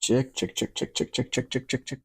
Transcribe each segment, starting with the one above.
Check, check, check, check, check, check, check, check, check, check.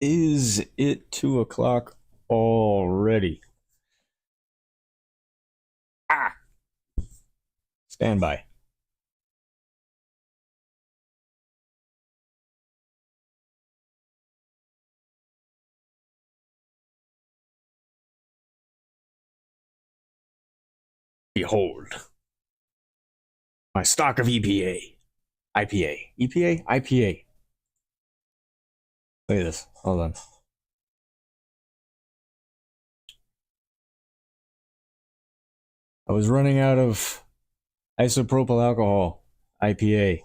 Is it 2 o'clock already? Ah, stand by. Behold, my stock of EPA. IPA. EPA? IPA. Look at this. Hold on. I was running out of isopropyl alcohol, IPA.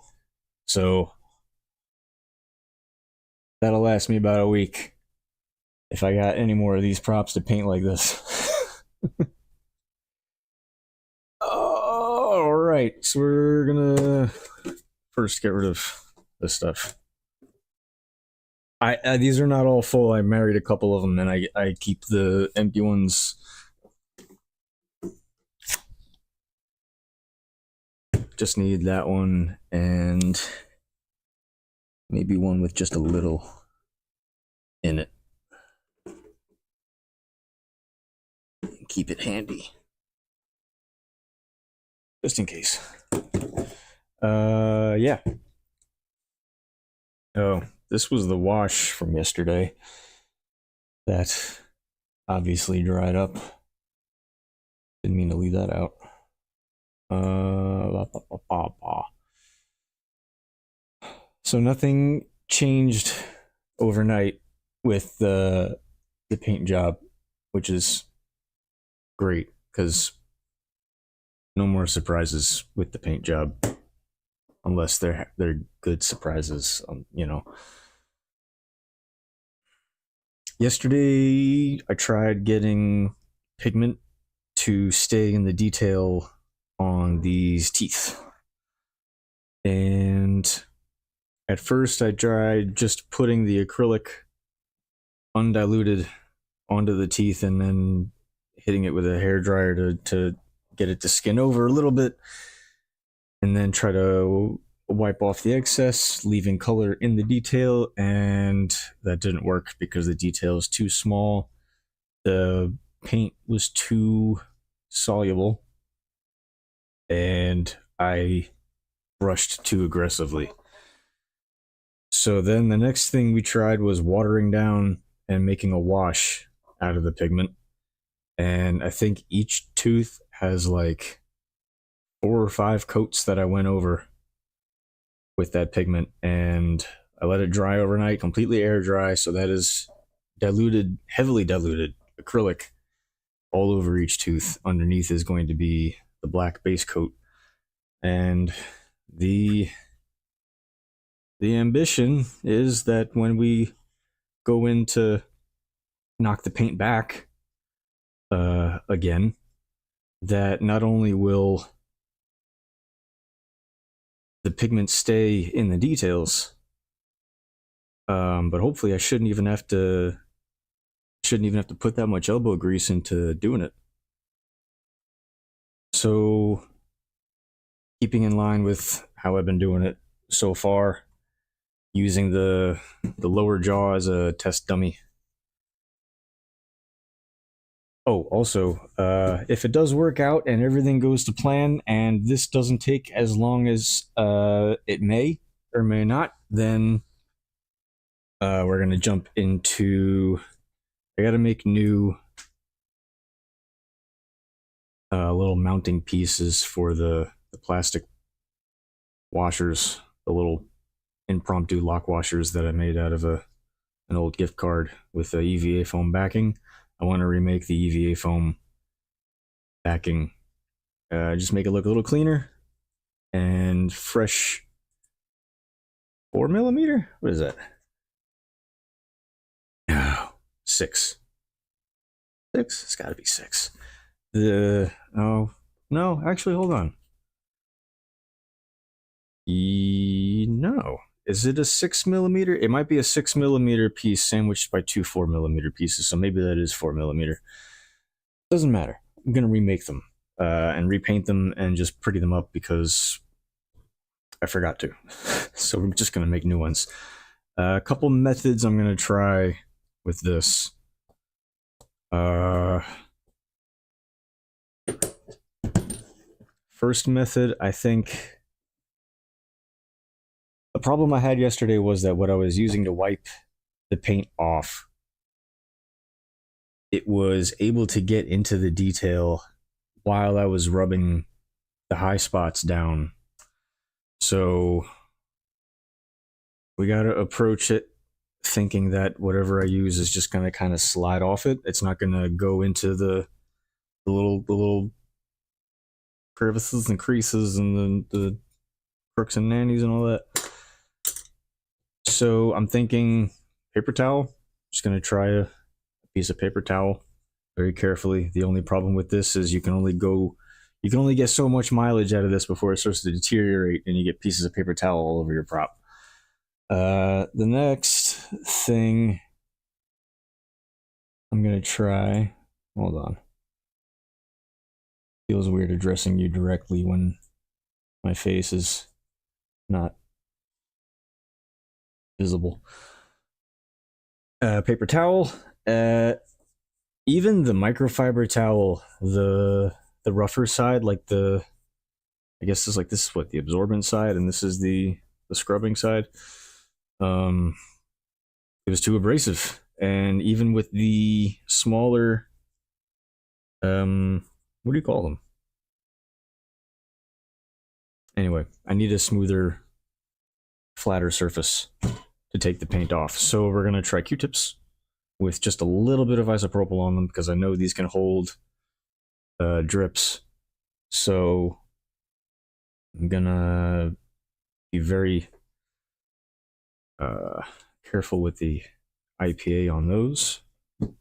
So that'll last me about a week if I got any more of these props to paint like this. All right, so we're gonna first get rid of this stuff. These are not all full. I married a couple of them, and I keep the empty ones. Just need that one and maybe one with just a little in it. Keep it handy, just in case. Yeah. Oh, this was the wash from yesterday that obviously dried up. Didn't mean to leave that out. So nothing changed overnight with the paint job, which is great because no more surprises with the paint job unless they're good surprises. You know. Yesterday I tried getting pigment to stay in the detail on these teeth, and at first I tried just putting the acrylic undiluted onto the teeth and then hitting it with a hair dryer to get it to skin over a little bit, and then try to wipe off the excess, leaving color in the detail, and that didn't work because the detail is too small. The paint was too soluble, and I brushed too aggressively. So then the next thing we tried was watering down and making a wash out of the pigment. And I think each tooth has like 4 or 5 coats that I went over with that pigment, and I let it dry overnight, completely air dry. So that is diluted, heavily diluted acrylic all over each tooth. Underneath is going to be the black base coat. And the ambition is that when we go in to knock the paint back again, that not only will the pigment stay in the details, but hopefully I shouldn't even have to put that much elbow grease into doing it. So, keeping in line with how I've been doing it so far, using the lower jaw as a test dummy. Oh, also, if it does work out and everything goes to plan, and this doesn't take as long as it may or may not, then we're gonna jump into. I gotta make new little mounting pieces for the plastic washers, the little impromptu lock washers that I made out of an old gift card with a EVA foam backing. I want to remake the EVA foam backing, just make it look a little cleaner and fresh. 4mm? What is that? No, 6. 6? It's got to be 6. Oh no, actually, hold on. No, is it a 6mm? It might be a 6mm piece sandwiched by 2 4mm pieces, so maybe that is 4mm. Doesn't matter. I'm gonna remake them and repaint them and just pretty them up because I forgot to. So we're just gonna make new ones. A couple methods I'm gonna try with this. First method, I think the problem I had yesterday was that what I was using to wipe the paint off, it was able to get into the detail while I was rubbing the high spots down. So we got to approach it thinking that whatever I use is just going to kind of slide off it. It's not going to go into the little crevices and creases and the crooks and nannies and all that. So I'm thinking paper towel. Just going to try a piece of paper towel very carefully. The only problem with this is you can only get so much mileage out of this before it starts to deteriorate and you get pieces of paper towel all over your prop. The next thing I'm going to try, hold on. Feels weird addressing you directly when my face is not visible. Paper towel, even the microfiber towel, the rougher side, like I guess this is what the absorbent side, and this is the scrubbing side. It was too abrasive, and even with the smaller, what do you call them? Anyway, I need a smoother, flatter surface to take the paint off. So we're gonna try Q-tips with just a little bit of isopropyl on them because I know these can hold drips. So I'm gonna be very careful with the IPA on those.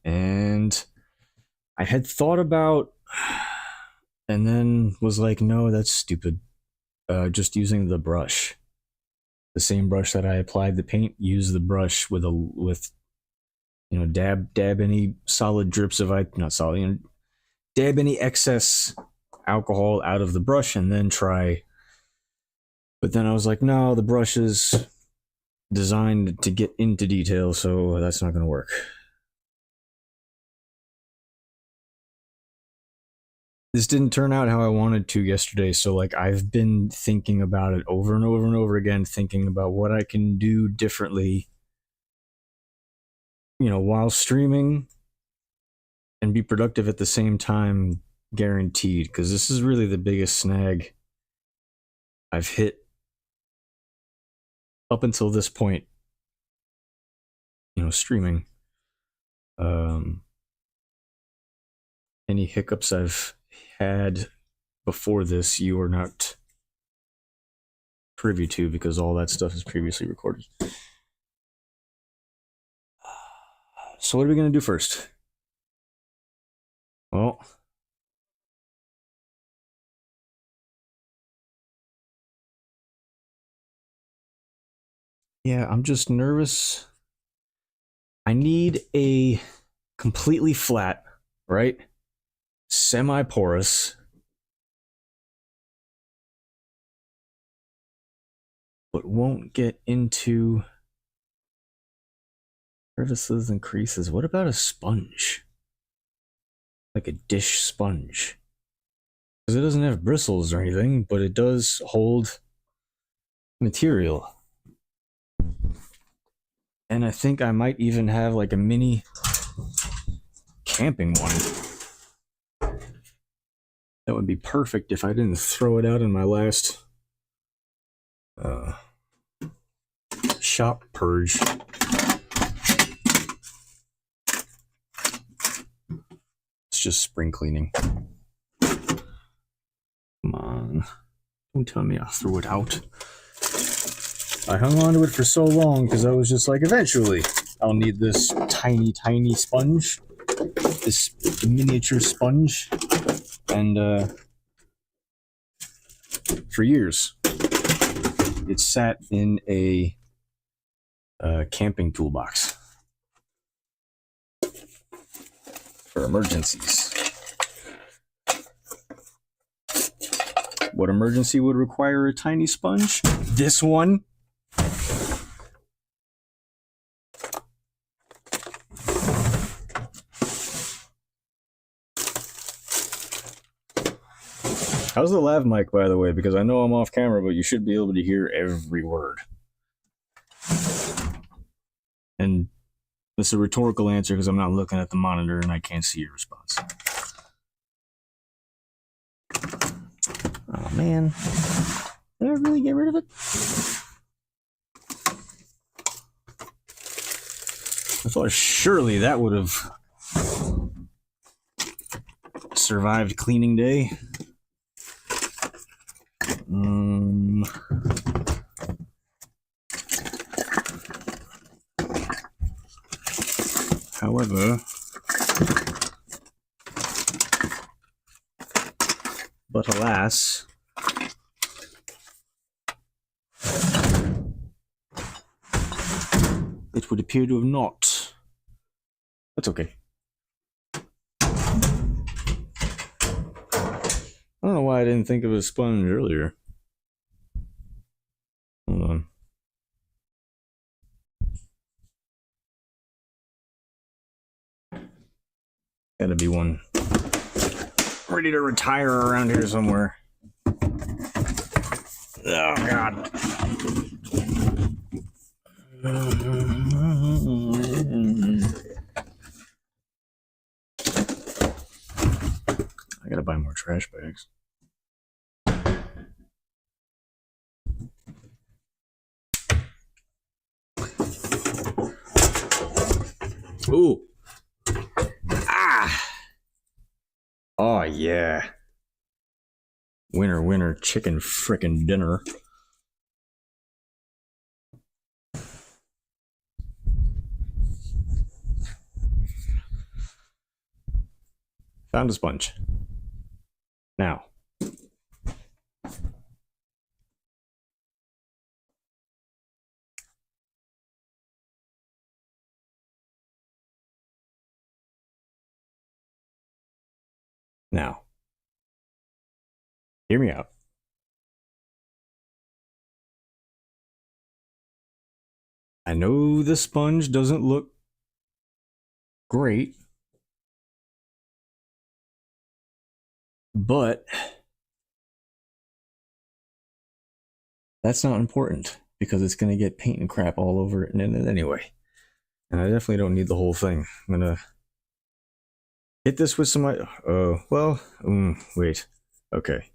And I had thought about, and then was like, no, that's stupid. Just using the brush, the same brush that I applied the paint. Use the brush with dab any solid drips of not solid, dab any excess alcohol out of the brush, and then try. But then I was like, no, the brush is designed to get into detail, so that's not going to work. This didn't turn out how I wanted to yesterday, so like I've been thinking about it over and over and over again, thinking about what I can do differently, while streaming and be productive at the same time, guaranteed, because this is really the biggest snag I've hit up until this point, streaming. Any hiccups I've had before this, you are not privy to because all that stuff is previously recorded. So what are we going to do first? Well, yeah, I'm just nervous. I need a completely flat, right? Semi-porous, but won't get into crevices and creases. What about a sponge? Like a dish sponge. Because it doesn't have bristles or anything, but it does hold material. And I think I might even have like a mini camping one. That would be perfect if I didn't throw it out in my last shop purge. It's just spring cleaning. Come on. Don't tell me I threw it out. I hung on to it for so long because I was just like, eventually I'll need this tiny, tiny sponge. This miniature sponge. And for years, it sat in a camping toolbox for emergencies. What emergency would require a tiny sponge? This one. How's the lav mic, by the way? Because I know I'm off camera, but you should be able to hear every word. And this is a rhetorical answer because I'm not looking at the monitor and I can't see your response. Oh man. Did I really get rid of it? I thought surely that would have survived cleaning day. However, but alas, it would appear to have not. That's okay. I don't know why I didn't think of a sponge earlier. Hold on. Gotta be one ready to retire around here somewhere. Oh God. I gotta buy more trash bags. Ooh. Ah. Oh yeah. Winner, winner, chicken frickin' dinner. Found a sponge. Now. Now. Hear me out. I know the sponge doesn't look great, but that's not important because it's going to get paint and crap all over it anyway. And I definitely don't need the whole thing. I'm going to hit this with some... wait. Okay.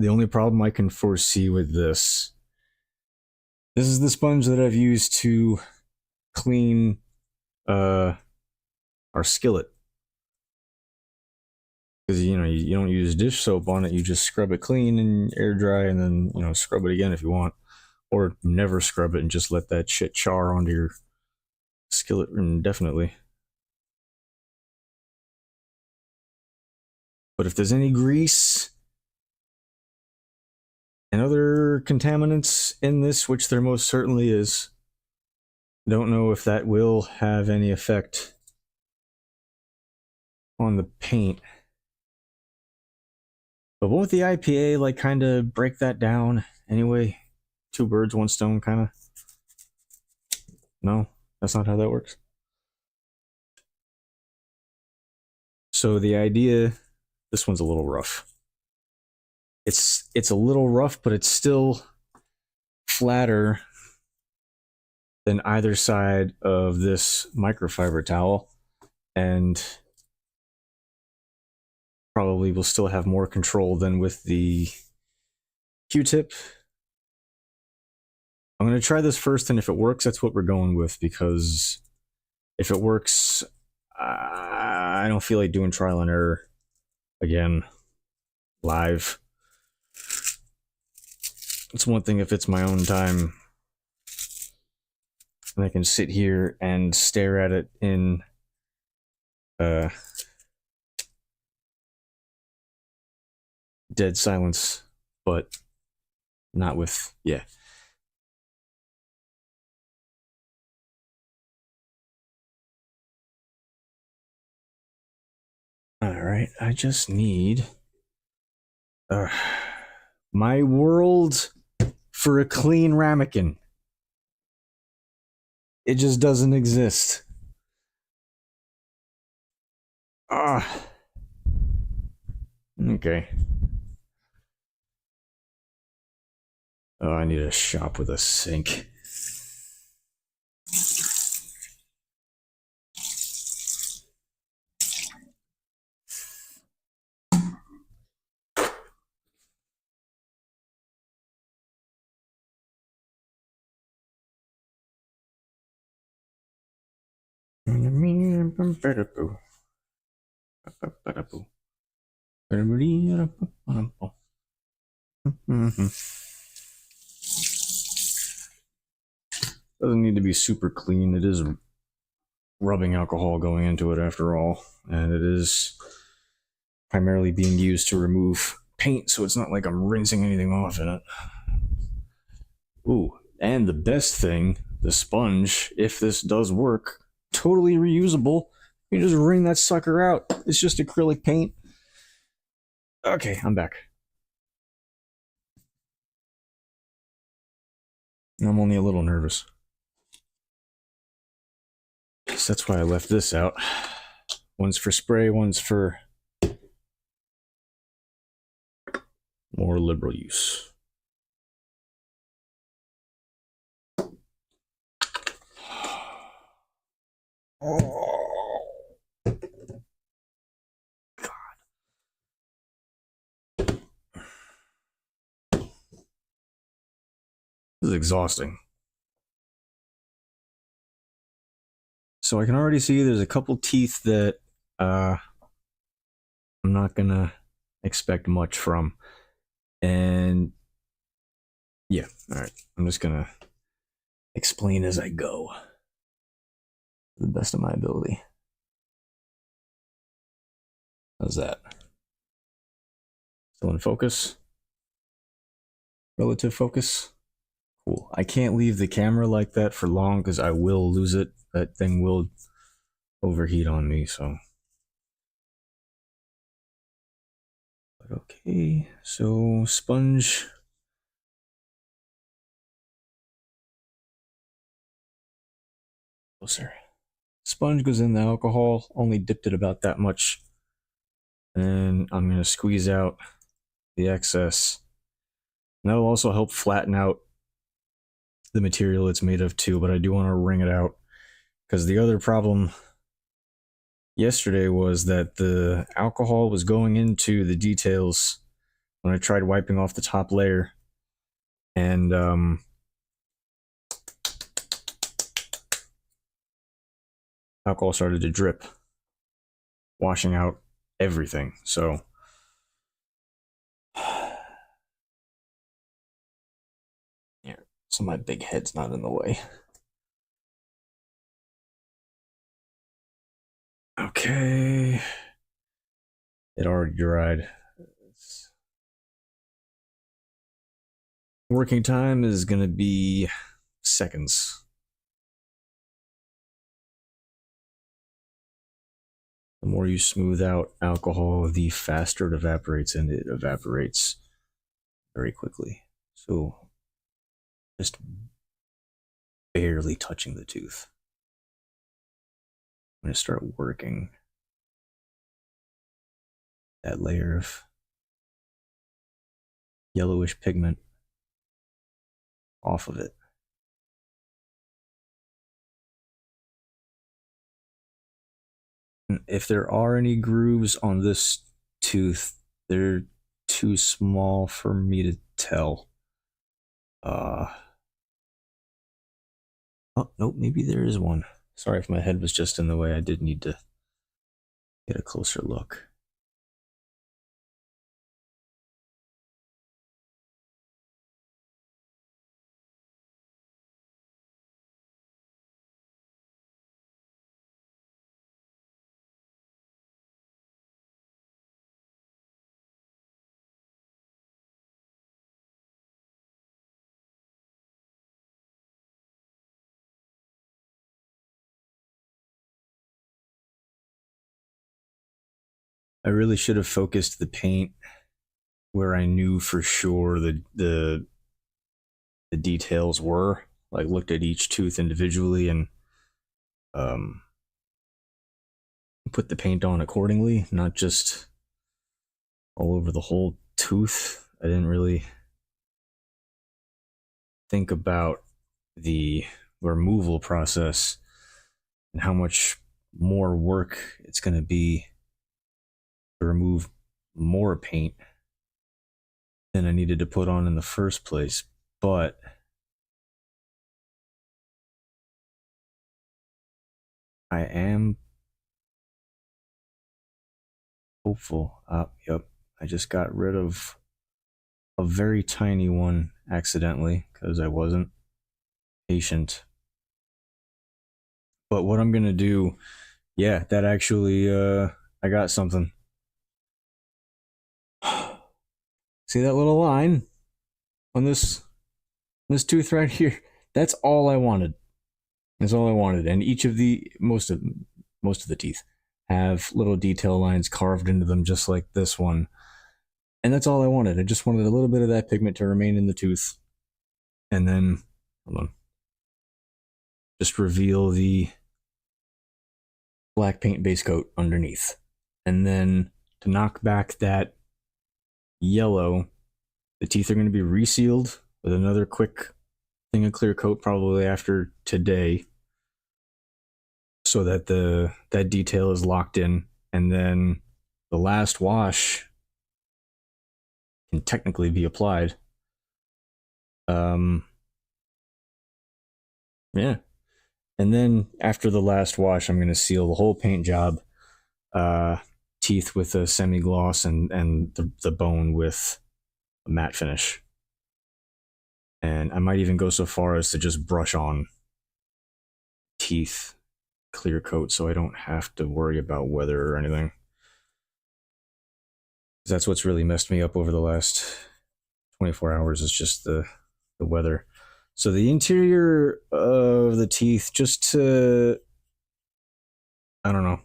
The only problem I can foresee with this is the sponge that I've used to clean our skillet. Because, you know, you don't use dish soap on it, you just scrub it clean and air dry and then, you know, scrub it again if you want. Or never scrub it and just let that shit char onto your skillet indefinitely. But if there's any grease and other contaminants in this, which there most certainly is, don't know if that will have any effect on the paint. But won't the IPA like kind of break that down anyway? Two birds, one stone kind of? No, that's not how that works. So the idea, this one's a little rough. It's a little rough, but it's still flatter than either side of this microfiber towel, and probably will still have more control than with the Q-tip. I'm going to try this first, and if it works, that's what we're going with, because if it works, I don't feel like doing trial and error again live. It's one thing if it's my own time and I can sit here and stare at it in dead silence, but not with, yeah. All right, I just need my world for a clean ramekin. It just doesn't exist. Okay. Oh, I need a shop with a sink. Doesn't need to be super clean. It is rubbing alcohol going into it after all, and it is primarily being used to remove paint, so it's not like I'm rinsing anything off in it. Ooh, and the best thing, the sponge, if this does work, totally reusable. You just wring that sucker out. It's just acrylic paint. Okay, I'm back. I'm only a little nervous. So that's why I left this out. One's for spray, one's for more liberal use. Oh, this is exhausting. So I can already see there's a couple teeth that I'm not gonna expect much from. And yeah, all right. I'm just gonna explain as I go to the best of my ability. How's that? Still in focus? Relative focus? Cool. I can't leave the camera like that for long because I will lose it. That thing will overheat on me, so. But okay, so sponge. Closer. Sponge goes in the alcohol, only dipped it about that much. And I'm going to squeeze out the excess. And that'll also help flatten out the material it's made of too, but I do want to wring it out because the other problem yesterday was that the alcohol was going into the details when I tried wiping off the top layer, and alcohol started to drip, washing out everything. So yeah, so my big head's not in the way. Okay, it already dried. Working time is going to be seconds. The more you smooth out alcohol, the faster it evaporates, and it evaporates very quickly. So just barely touching the tooth. I'm going to start working that layer of yellowish pigment off of it. If there are any grooves on this tooth, they're too small for me to tell. Oh, nope, maybe there is one. Sorry if my head was just in the way. I did need to get a closer look. I really should have focused the paint where I knew for sure the details were. Like looked at each tooth individually and put the paint on accordingly, not just all over the whole tooth. I didn't really think about the removal process and how much more work it's going to be to remove more paint than I needed to put on in the first place. But I am hopeful. Yep, I just got rid of a very tiny one accidentally because I wasn't patient. But what I'm gonna do, yeah, that actually, I got something. See that little line on this tooth right here? That's all I wanted. That's all I wanted. And each of the most of the teeth have little detail lines carved into them, just like this one. And that's all I wanted. I just wanted a little bit of that pigment to remain in the tooth, and then hold on, just reveal the black paint base coat underneath, and then to knock back that yellow, the teeth are going to be resealed with another quick thing of clear coat probably after today, so that that detail is locked in, and then the last wash can technically be applied. Yeah, and then after the last wash, I'm going to seal the whole paint job, teeth with a semi gloss, and the bone with a matte finish. And I might even go so far as to just brush on teeth clear coat so I don't have to worry about weather or anything. That's what's really messed me up over the last 24 hours is just the weather. So the interior of the teeth, just to, I don't know,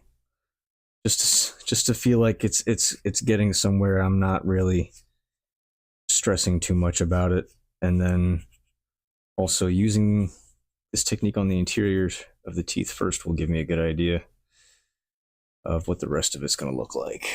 just to feel like it's getting somewhere. I'm not really stressing too much about it, and then also using this technique on the interiors of the teeth first will give me a good idea of what the rest of it's going to look like.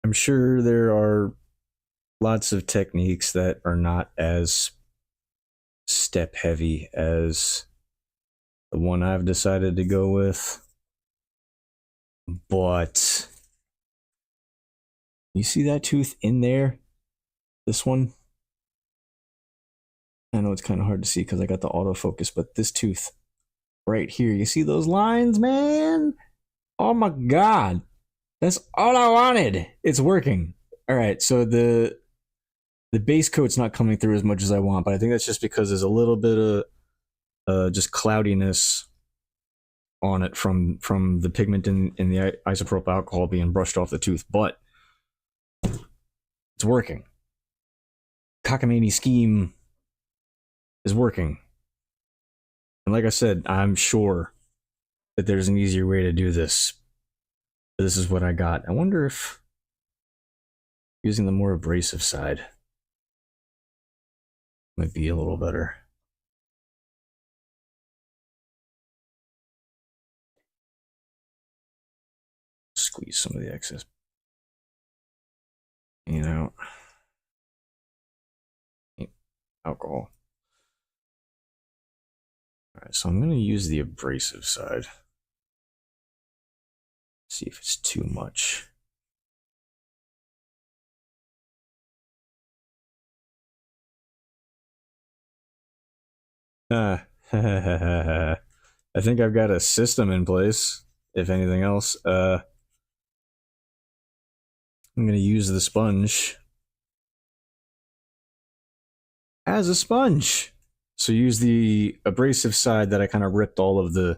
I'm sure there are lots of techniques that are not as step heavy as the one I've decided to go with. But you see that tooth in there? This one? I know it's kind of hard to see because I got the autofocus, but this tooth right here, you see those lines, man? Oh my God. That's all I wanted. It's working. All right, so the base coat's not coming through as much as I want, but I think that's just because there's a little bit of just cloudiness on it from the pigment in the isopropyl alcohol being brushed off the tooth, but it's working. Cockamamie scheme is working. And like I said, I'm sure that there's an easier way to do this. But this is what I got. I wonder if using the more abrasive side might be a little better. Squeeze some of the excess, you know, alcohol. All right, so I'm going to use the abrasive side. See if it's too much. I think I've got a system in place. If anything else, I'm going to use the sponge as a sponge. So use the abrasive side that I kind of ripped all of the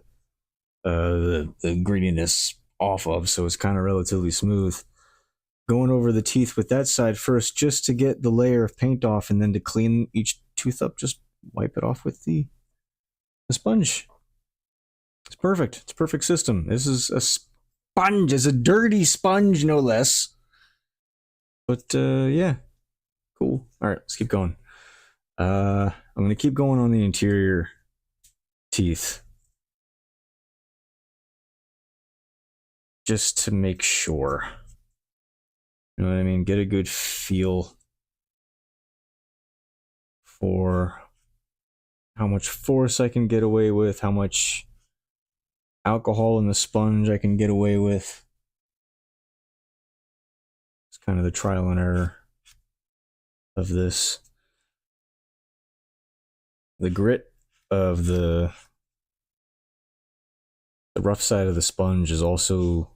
grittiness off of, so it's kind of relatively smooth. Going over the teeth with that side first, just to get the layer of paint off, and then to clean each tooth up, just wipe it off with the sponge. It's perfect. It's a perfect system. This is a sponge. It's a dirty sponge, no less. But yeah, cool. All right, let's keep going. I'm gonna keep going on the interior teeth just to make sure. You know what I mean? Get a good feel for how much force I can get away with, how much alcohol in the sponge I can get away with. It's kind of the trial and error of this. The grit of the rough side of the sponge is also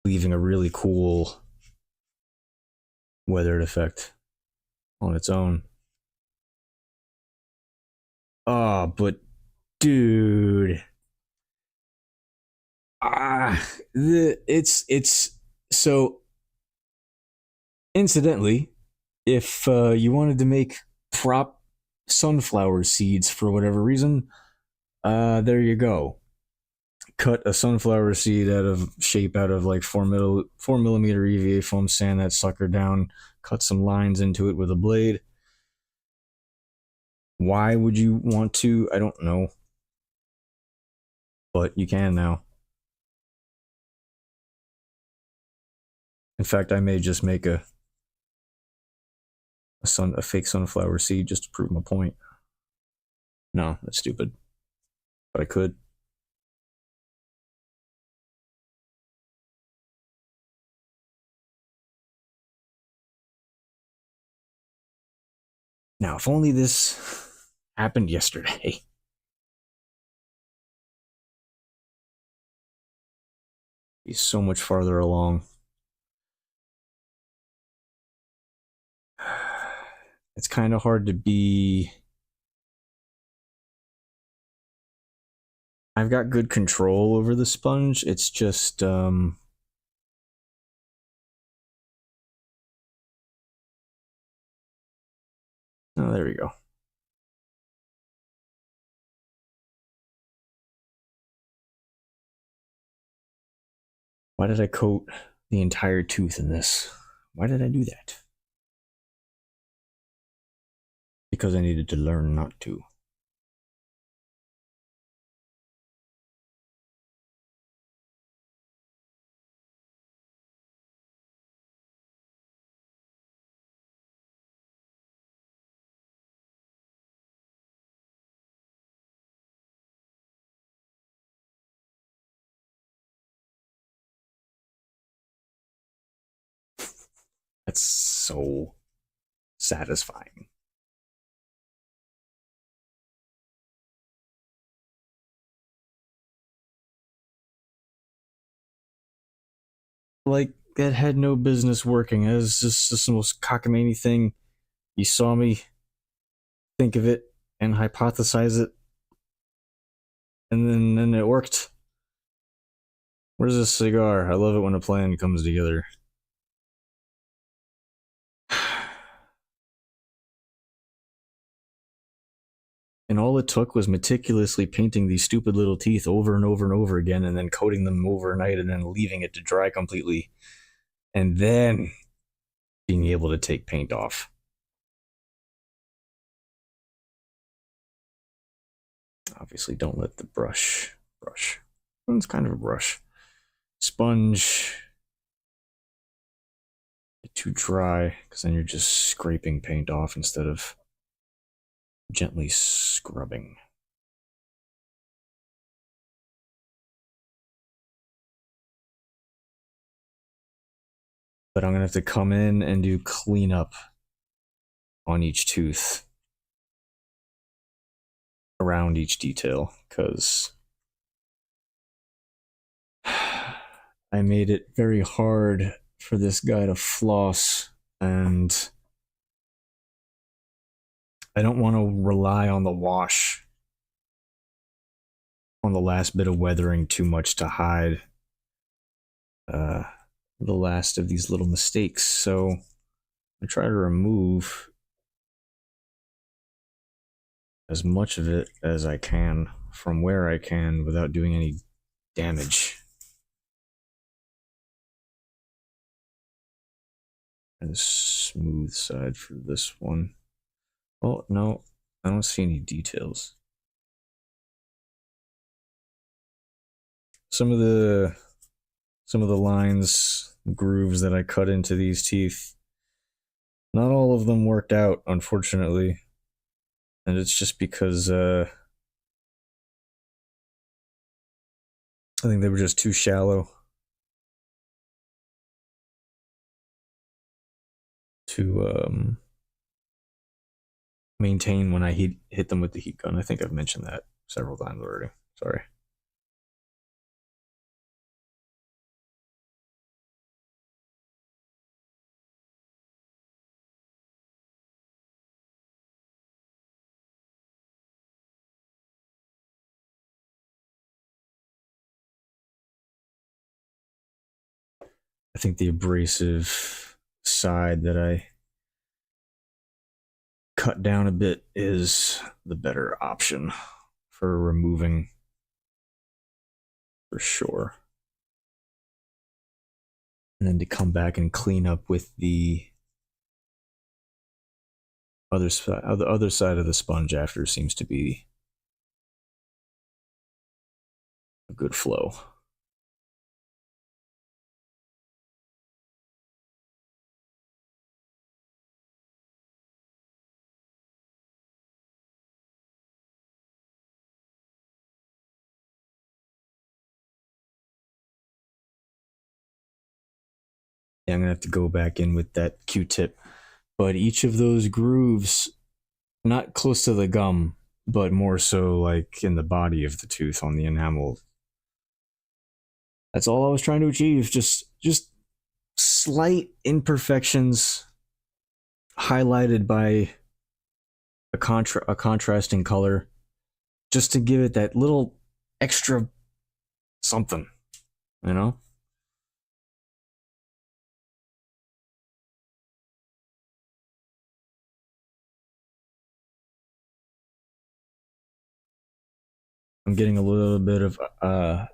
leaving a really cool weathered effect on its own. Ah, but dude, it's so. Incidentally, if you wanted to make prop sunflower seeds for whatever reason, there you go. Cut a sunflower seed out of like 4 millimeter EVA foam, sand that sucker down, cut some lines into it with a blade. Why would you want to? I don't know. But you can now. In fact, I may just make a fake sunflower seed just to prove my point. No, that's stupid. But I could. Now, if only this happened yesterday. He's so much farther along. It's kind of hard to be. I've got good control over the sponge. It's just oh, there we go. Why did I coat the entire tooth in this? Why did I do that? Because I needed to learn not to. That's so satisfying. Like, that had no business working. It was just the most cockamamie thing. You saw me think of it and hypothesize it, and then it worked. Where's this cigar? I love it when a plan comes together. And all it took was meticulously painting these stupid little teeth over and over and over again, and then coating them overnight, and then leaving it to dry completely, and then being able to take paint off. Obviously, don't let the brush. It's kind of a brush. Sponge. Get too dry, because then you're just scraping paint off instead of gently scrubbing. But I'm gonna have to come in and do cleanup on each tooth around each detail, because I made it very hard for this guy to floss, and I don't want to rely on the wash on the last bit of weathering too much to hide the last of these little mistakes. So I try to remove as much of it as I can from where I can without doing any damage. And the smooth side for this one. Oh, no, I don't see any details. Some of the lines, grooves that I cut into these teeth, not all of them worked out, unfortunately. And it's just because I think they were just too shallow to maintain when I hit them with the heat gun. I think I've mentioned that several times already. Sorry. I think the abrasive side that I cut down a bit is the better option for removing for sure. And then to come back and clean up with the other side of the sponge after seems to be a good flow. Yeah, I'm gonna have to go back in with that Q-tip. But each of those grooves, not close to the gum, but more so like in the body of the tooth on the enamel. That's all I was trying to achieve. Just slight imperfections highlighted by a contrasting color, just to give it that little extra something, you know? I'm getting a little bit of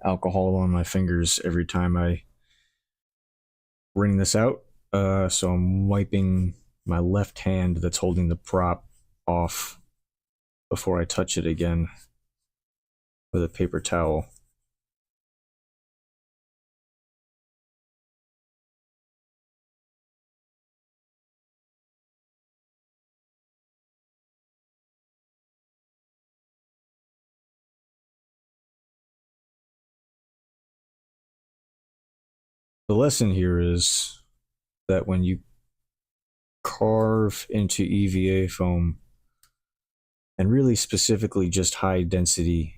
alcohol on my fingers every time I wring this out. So I'm wiping my left hand that's holding the prop off before I touch it again with a paper towel. The lesson here is that when you carve into EVA foam, and really specifically just high density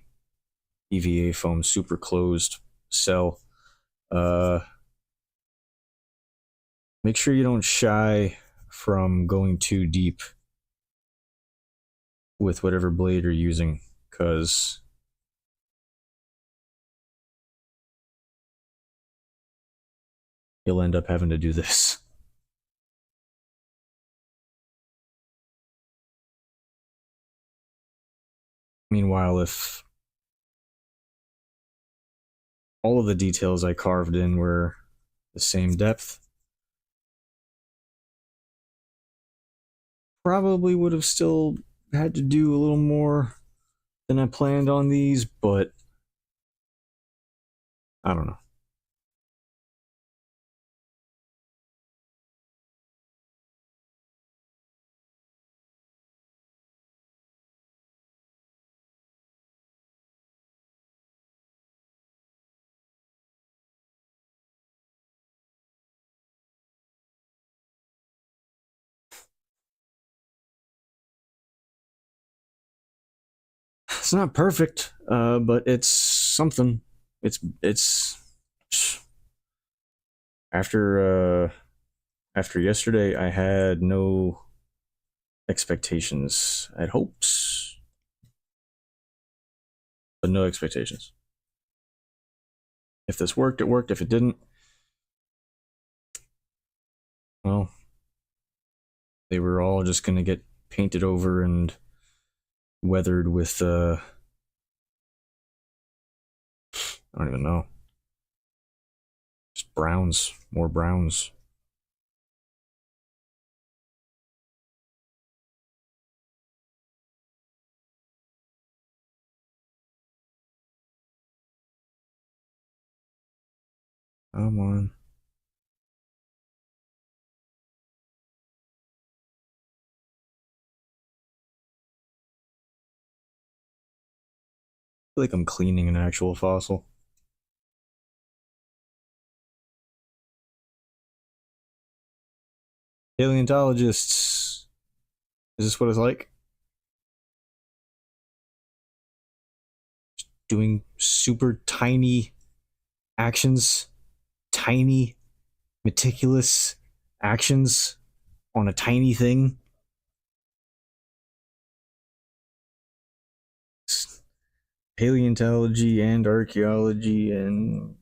EVA foam, super closed cell, uh, make sure you don't shy from going too deep with whatever blade you're using, because you'll end up having to do this. Meanwhile, if all of the details I carved in were the same depth, probably would have still had to do a little more than I planned on these, but I don't know. It's not perfect, but it's something. It's after after yesterday, I had no expectations. I had hopes, but no expectations. If this worked, it worked. If it didn't, well, they were all just gonna get painted over and weathered with I don't even know. Just browns, more browns. Come on. I feel like I'm cleaning an actual fossil. Paleontologists. Is this what it's like? Doing super tiny actions, tiny, meticulous actions on a tiny thing. Paleontology and archaeology and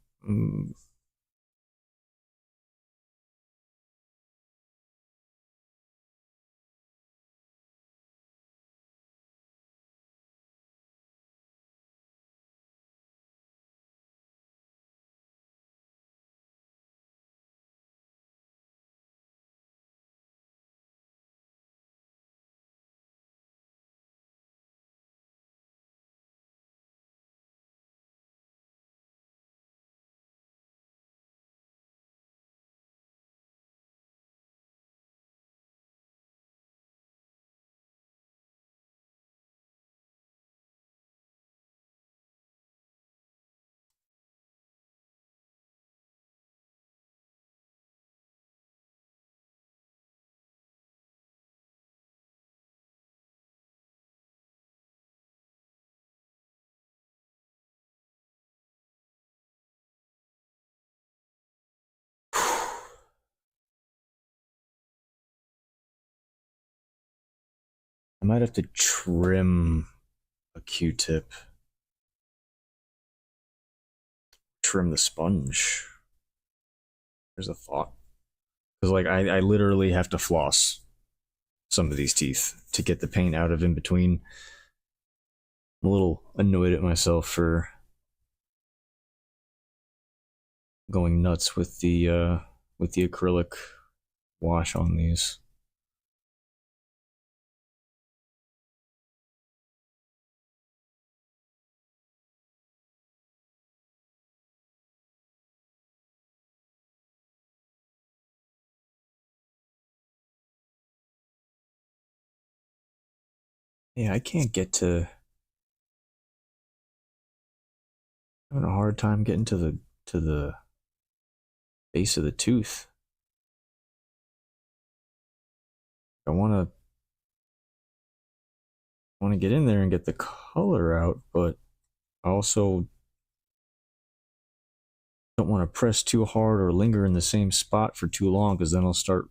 I might have to trim a Q-tip. Trim the sponge. There's a thought. Because like I literally have to floss some of these teeth to get the paint out of in between. I'm a little annoyed at myself for going nuts with the acrylic wash on these. Yeah, I can't get to. I'm having a hard time getting to the base of the tooth. I want to get in there and get the color out, but I also don't want to press too hard or linger in the same spot for too long because then I'll start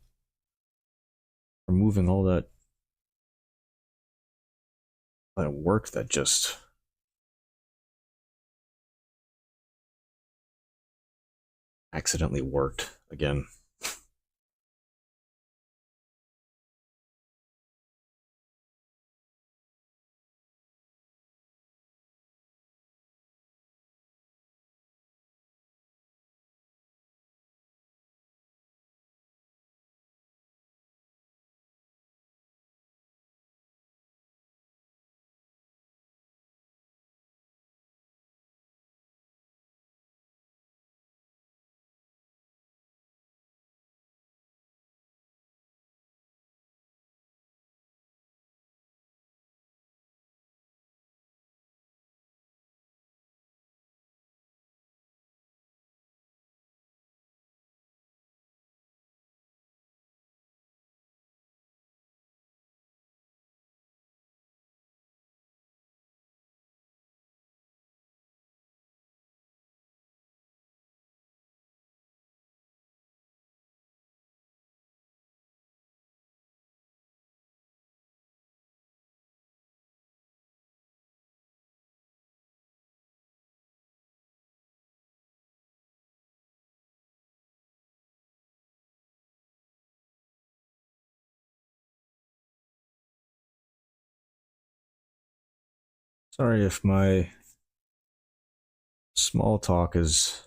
removing all that work that just accidentally worked again. Sorry if my small talk is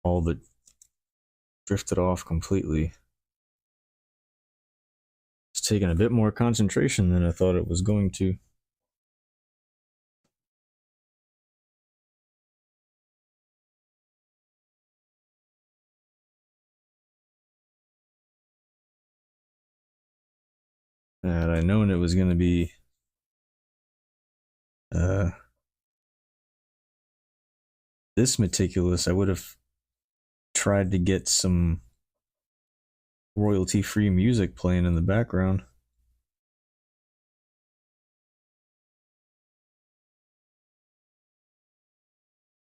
all but drifted off completely. It's taken a bit more concentration than I thought it was going to. Had I known it was going to be this meticulous, I would have tried to get some royalty-free music playing in the background.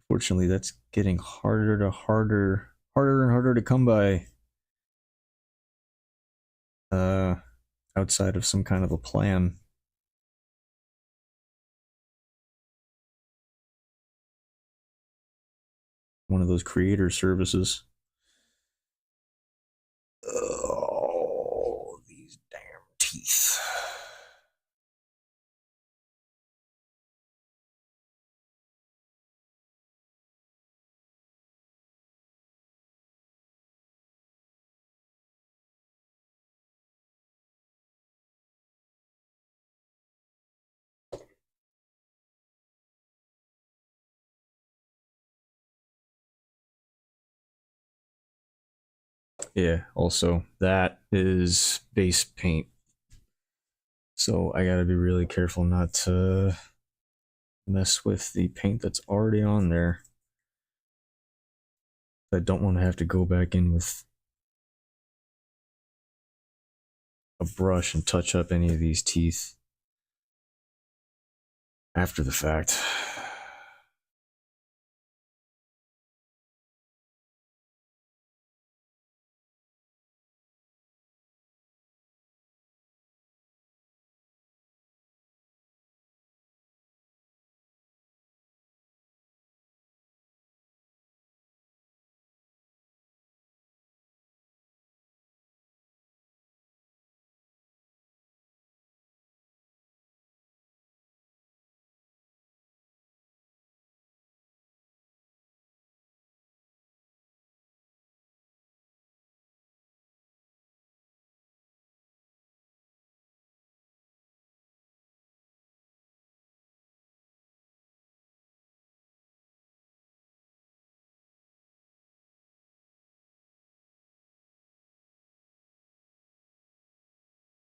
Fortunately, that's getting harder and harder to come by. Outside of some kind of a plan. One of those creator services. Oh, these damn teeth. Yeah, also, that is base paint. So I gotta be really careful not to mess with the paint that's already on there. I don't want to have to go back in with a brush and touch up any of these teeth after the fact.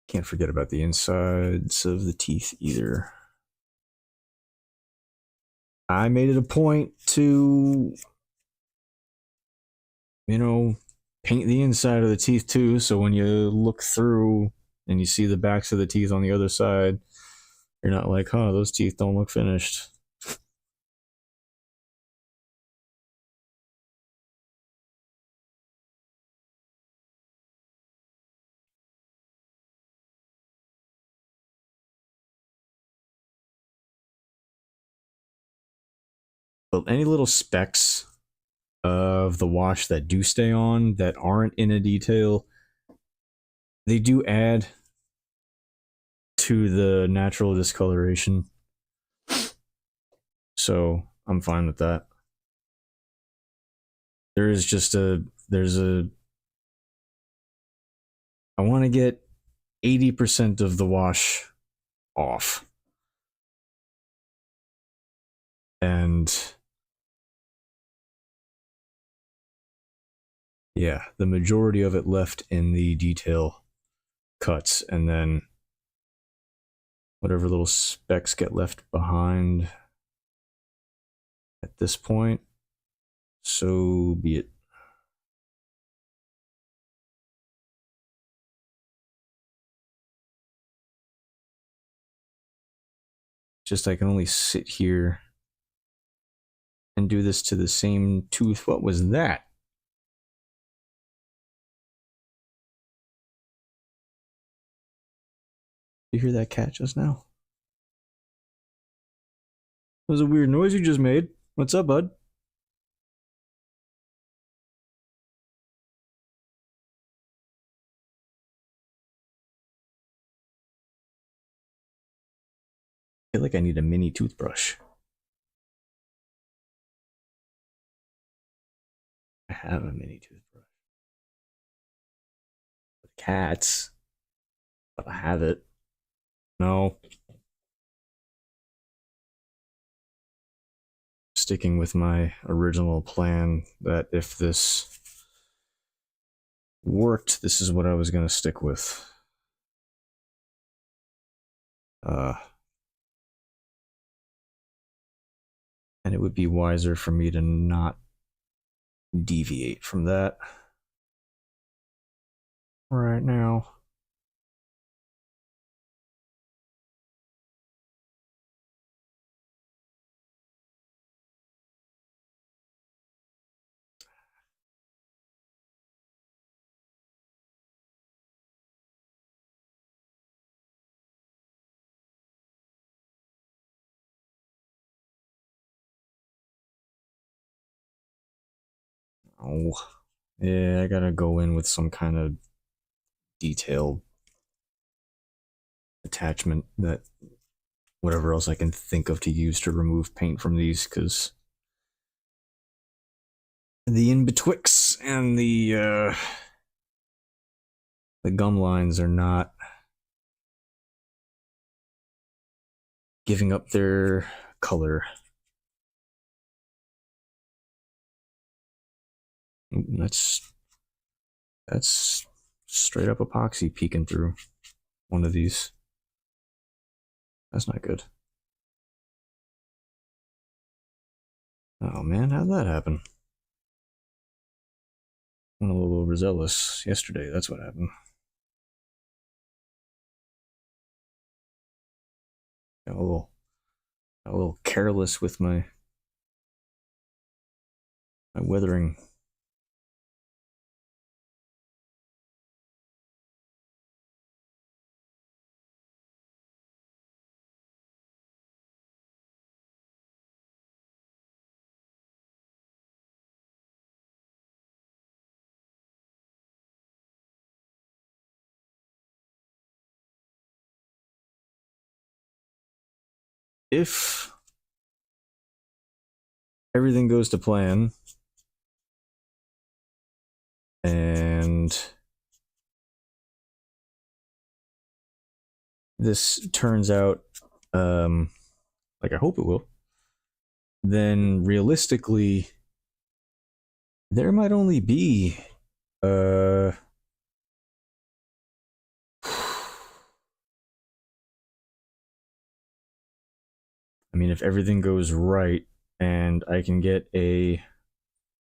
Can't forget about the insides of the teeth either. I made it a point to, paint the inside of the teeth too. So when you look through and you see the backs of the teeth on the other side, you're not like, huh, those teeth don't look finished. But any little specks of the wash that do stay on that aren't in a detail, they do add to the natural discoloration. So I'm fine with that. I want to get 80% of the wash off. And yeah, the majority of it left in the detail cuts, and then whatever little specks get left behind at this point, so be it. Just I can only sit here and do this to the same tooth. What was that? You hear that cat just now? That was a weird noise you just made. What's up, bud? I feel like I need a mini toothbrush. I have a mini toothbrush. With cats, but I have it. No. Sticking with my original plan that if this worked, this is what I was going to stick with. Uh, and it would be wiser for me to not deviate from that right now. Oh, yeah, I gotta go in with some kind of detailed attachment that whatever else I can think of to use to remove paint from these, because the in betwixt and the gum lines are not giving up their color. That's straight up epoxy peeking through one of these. That's not good. Oh man, how'd that happen? Went a little overzealous yesterday. That's what happened. Got a little careless with my weathering. If everything goes to plan and this turns out like I hope it will, then realistically there might only be uh I mean, if everything goes right and I can get a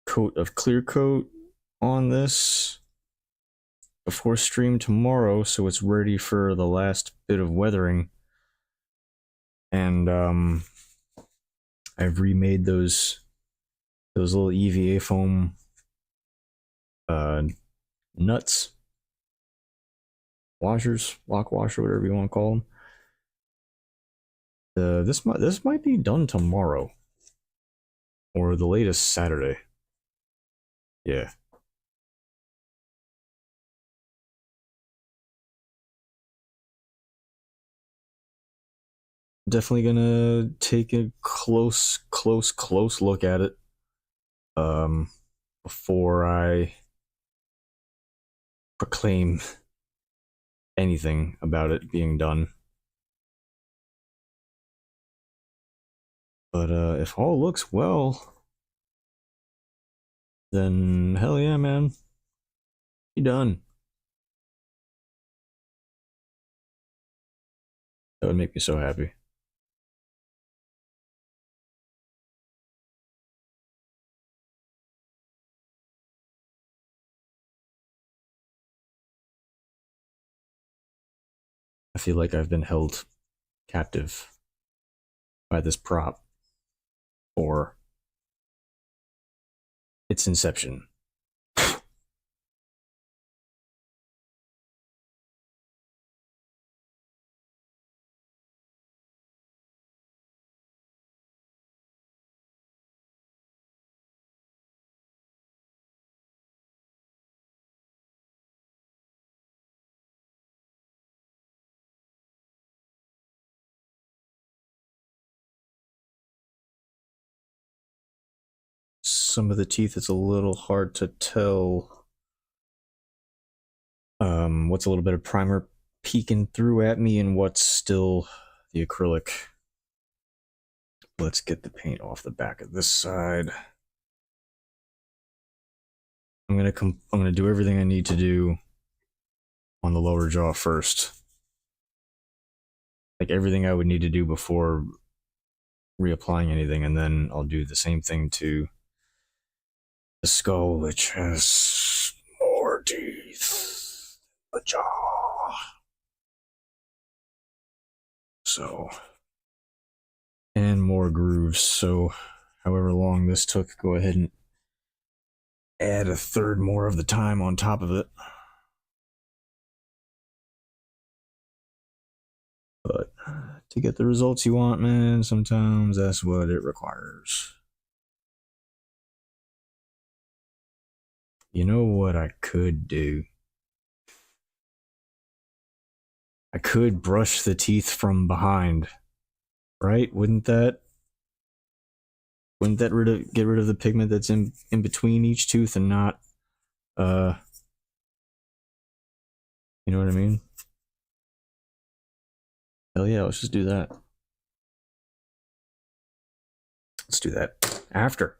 coat of clear coat on this before stream tomorrow, so it's ready for the last bit of weathering, and I've remade those little EVA foam uh, nuts, washers, lock washer, whatever you want to call them. This might be done tomorrow or the latest Saturday. Yeah, definitely gonna take a close look at it um before I proclaim anything about it being done. But if all looks well, then hell yeah, man, you done. That would make me so happy. I feel like I've been held captive by this prop for its inception. Some of the teeth, it's a little hard to tell what's a little bit of primer peeking through at me and what's still the acrylic. Let's get the paint off the back of this side. I'm gonna do everything I need to do on the lower jaw first. like everything I would need to do before reapplying anything, and then I'll do the same thing to the skull, which has more teeth. The jaw. So, and more grooves. So, however long this took, go ahead and add a third more of the time on top of it. But to get the results you want, man, sometimes that's what it requires. You know what I could do? I could brush the teeth from behind, right? Wouldn't that get rid of the pigment that's in between each tooth and not you know what I mean? Hell yeah, let's just do that. Let's do that after.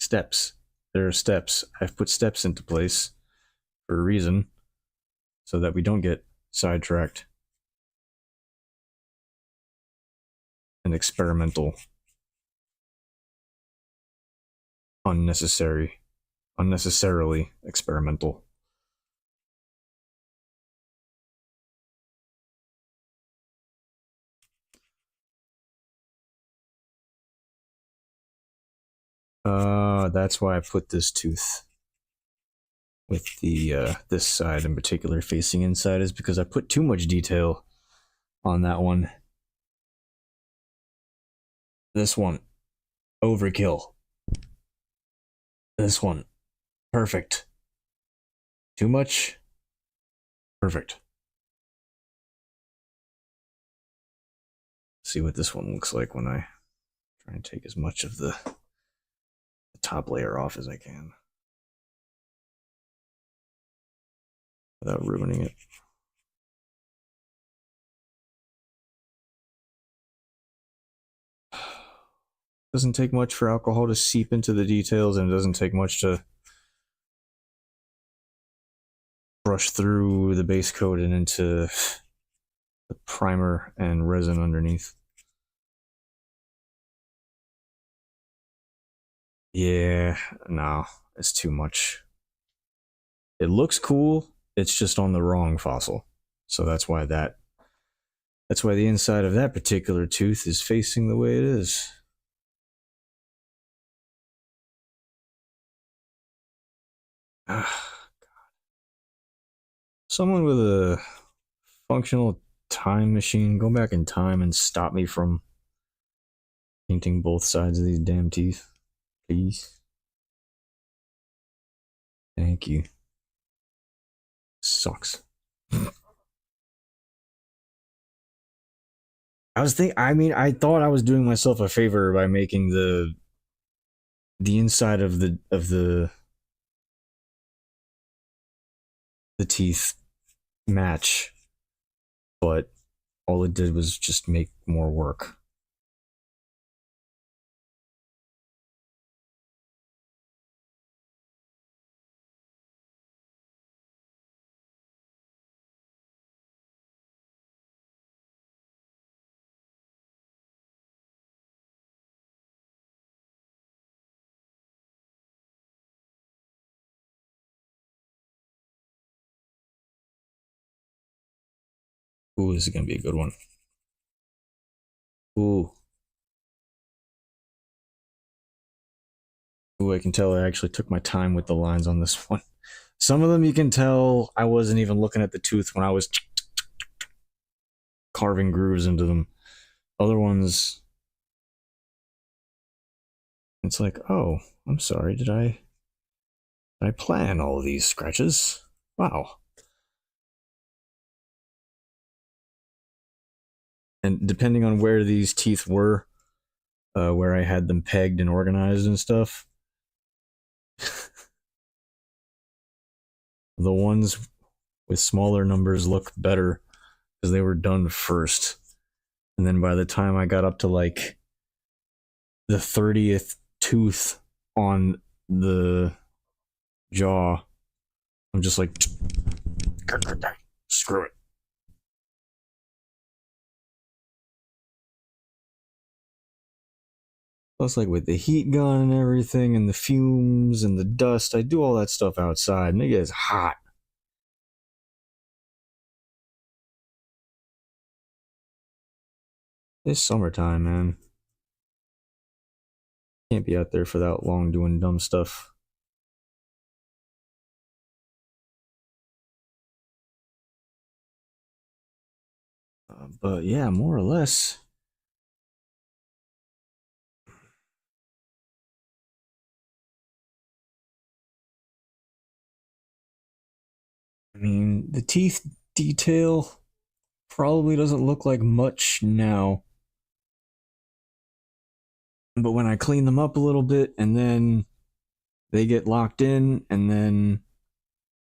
Steps. There are steps. I've put steps into place for a reason so that we don't get sidetracked and experimental. Unnecessarily experimental. That's why I put this tooth with the this side in particular facing inside, is because I put too much detail on that one. This one, overkill. This one, perfect. Too much, perfect. See what this one looks like when I try and take as much of the top layer off as I can without ruining it. Doesn't take much for alcohol to seep into the details, and it doesn't take much to brush through the base coat and into the primer and resin underneath. Yeah, no, it's too much. It looks cool, it's just on the wrong fossil. So that's why the inside of that particular tooth is facing the way it is. Someone with a functional time machine, go back in time and stop me from painting both sides of these damn teeth, please. Thank you. Sucks. I thought I was doing myself a favor by making the inside of the teeth match, but all it did was just make more work. Ooh, this is gonna be a good one. Ooh. Ooh, I can tell I actually took my time with the lines on this one. Some of them you can tell I wasn't even looking at the tooth when I was carving grooves into them. Other ones, it's like, oh, I'm sorry, did I plan all of these scratches? Wow. And depending on where these teeth were, where I had them pegged and organized and stuff, the ones with smaller numbers look better because they were done first. And then by the time I got up to like the 30th tooth on the jaw, I'm just like, screw it. Plus, like with the heat gun and everything, and the fumes and the dust, I do all that stuff outside, and it gets hot. It's summertime, man. Can't be out there for that long doing dumb stuff. But yeah, more or less. I mean, the teeth detail probably doesn't look like much now. But when I clean them up a little bit and then they get locked in and then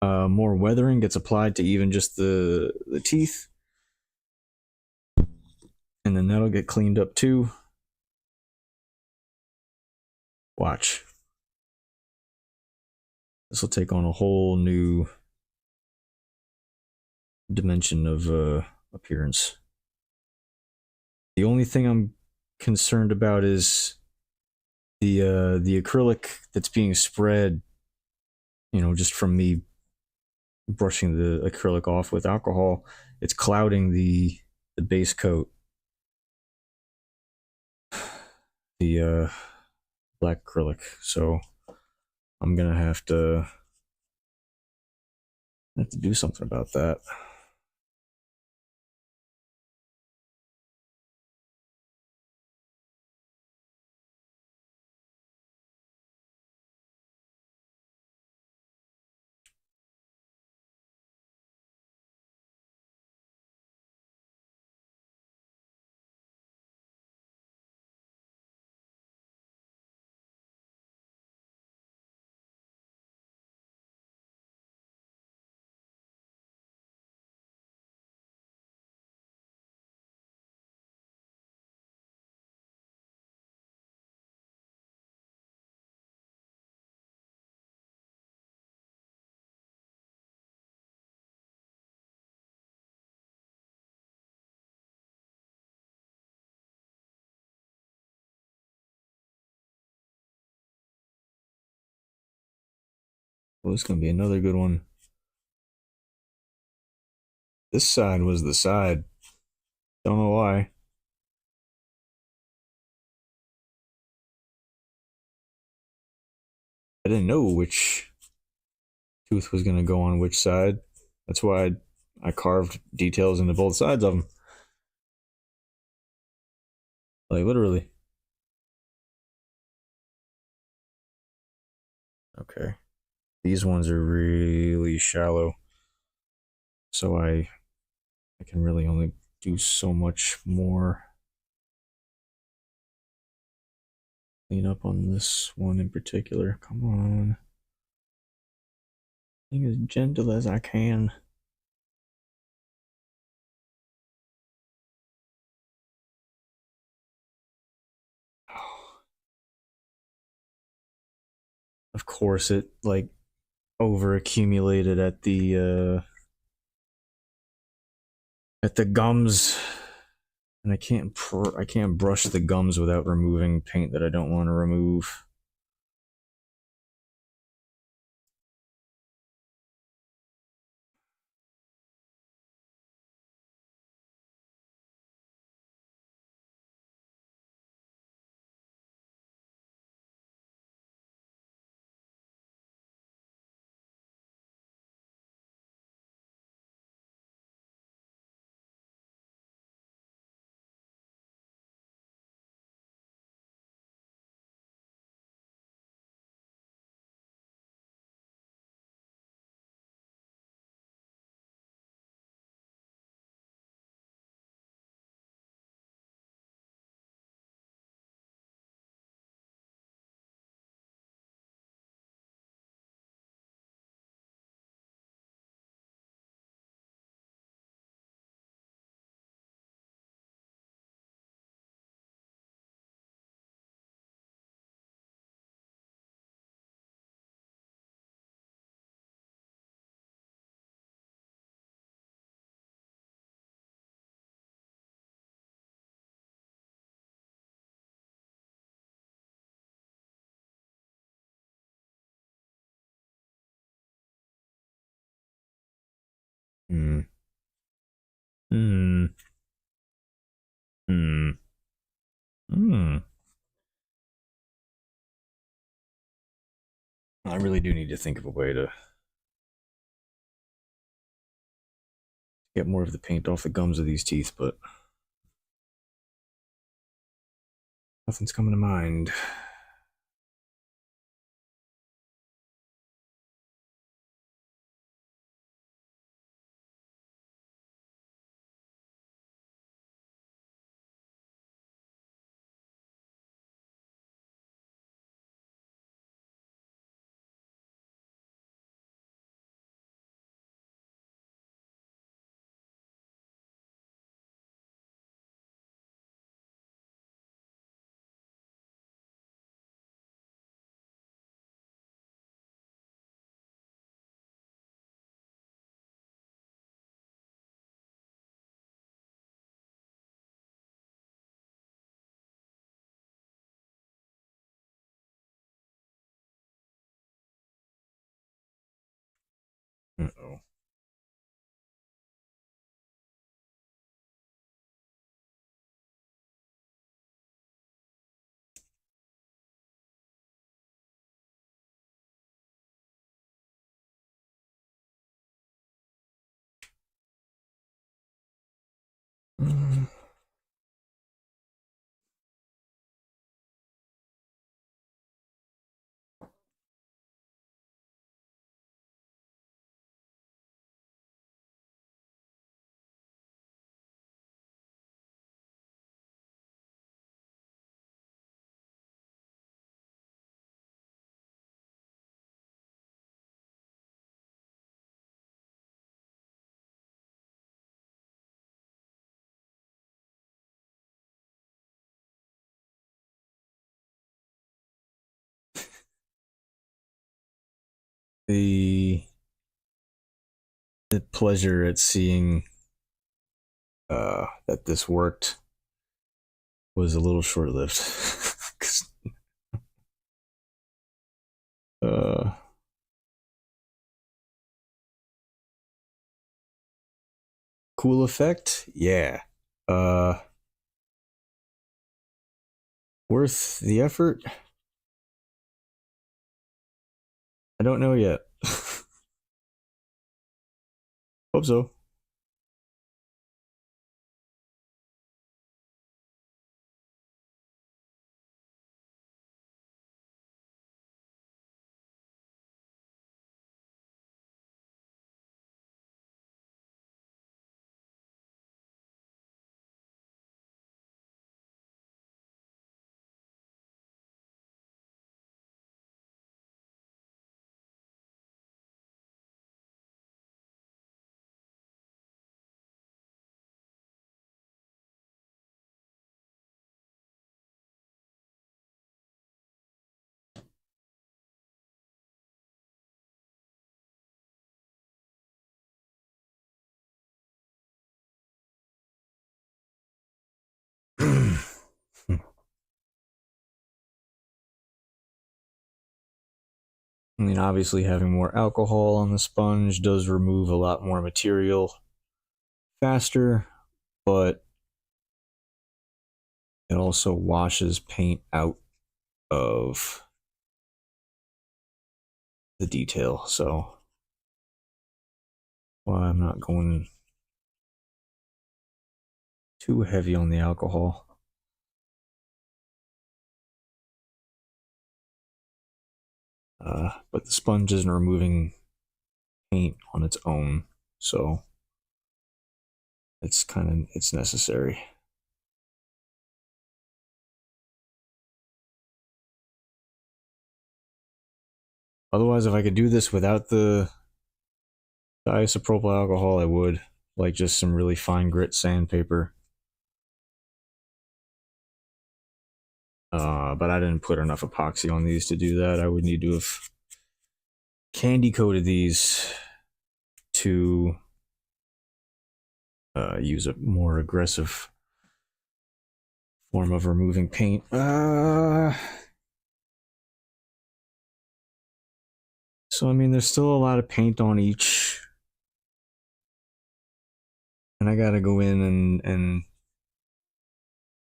more weathering gets applied to even just the teeth, and then that'll get cleaned up too. Watch. This will take on a whole new dimension of appearance. The only thing I'm concerned about is the acrylic that's being spread, you know, just from me brushing the acrylic off with alcohol. It's clouding the base coat, the black acrylic. So I'm gonna have to do something about that. Well, this is gonna be another good one. This side was the side. Don't know why. I didn't know which tooth was gonna go on which side. That's why I carved details into both sides of them. Like literally. Okay. These ones are really shallow. So I can really only do so much more clean up on this one in particular. Come on. Being as gentle as I can. Of course it like over accumulated at the gums, and I can't brush the gums without removing paint that I don't want to remove. Hmm. Hmm. Hmm. Hmm. I really do need to think of a way to get more of the paint off the gums of these teeth, but nothing's coming to mind. Uh-oh. Mm. The pleasure at seeing that this worked was a little short lived. uh, cool effect, yeah. Uh, worth the effort? I don't know yet. Hope so. I mean, obviously, having more alcohol on the sponge does remove a lot more material faster, but it also washes paint out of the detail. So, well, I'm not going too heavy on the alcohol. But the sponge isn't removing paint on its own, so it's necessary. Otherwise, if I could do this without the isopropyl alcohol, I would, like just some really fine grit sandpaper. But I didn't put enough epoxy on these to do that. I would need to have candy coated these to use a more aggressive form of removing paint. So I mean, there's still a lot of paint on each and I gotta go in and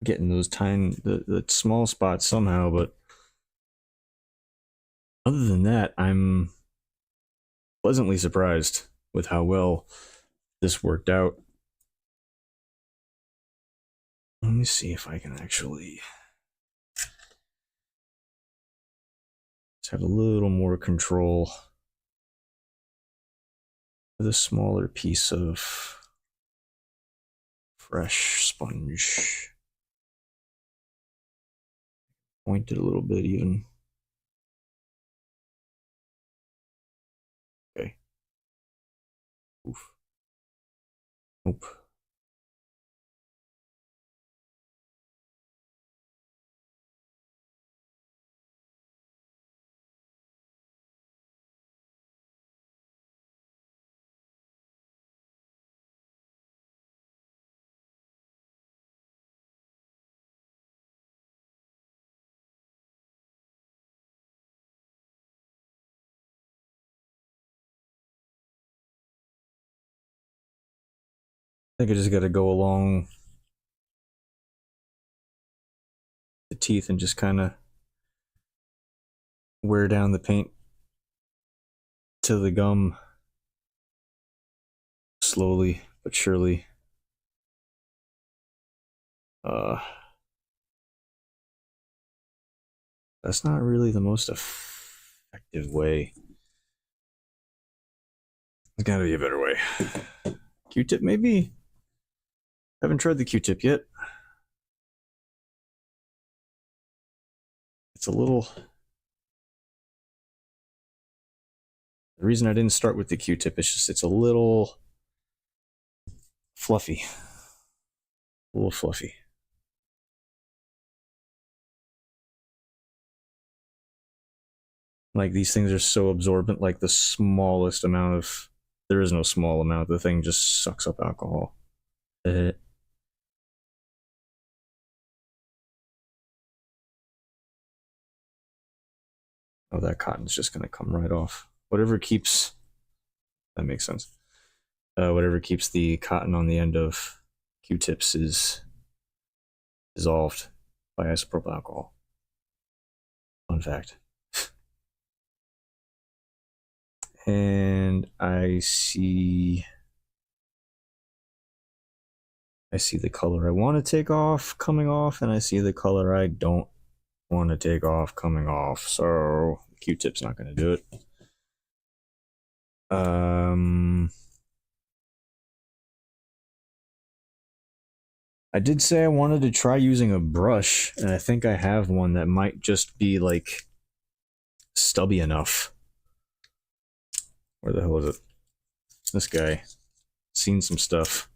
get in those the small spots somehow. But other than that, I'm pleasantly surprised with how well this worked out. Let me see if I can actually just have a little more control with a smaller piece of fresh sponge. Point it a little bit even. Okay. Oof. Nope. I think I just got to go along the teeth and just kind of wear down the paint to the gum slowly but surely. Uh, that's not really the most effective way. There's got to be a better way. Q-tip, maybe? Haven't tried the Q-tip yet. It's a little... The reason I didn't start with the Q-tip is just it's a little fluffy. A little fluffy. Like, these things are so absorbent, like the smallest amount of... There is no small amount. The thing just sucks up alcohol. Oh, that cotton's just gonna come right off. Whatever keeps... That makes sense. Whatever keeps the cotton on the end of Q-tips is dissolved by isopropyl alcohol. Fun fact. And I see the color I want to take off coming off, and I see the color I don't want to take off coming off. So Q-tip's not going to do it. I did say I wanted to try using a brush, and I think I have one that might just be like stubby enough. Where the hell is it? This guy. Seen some stuff.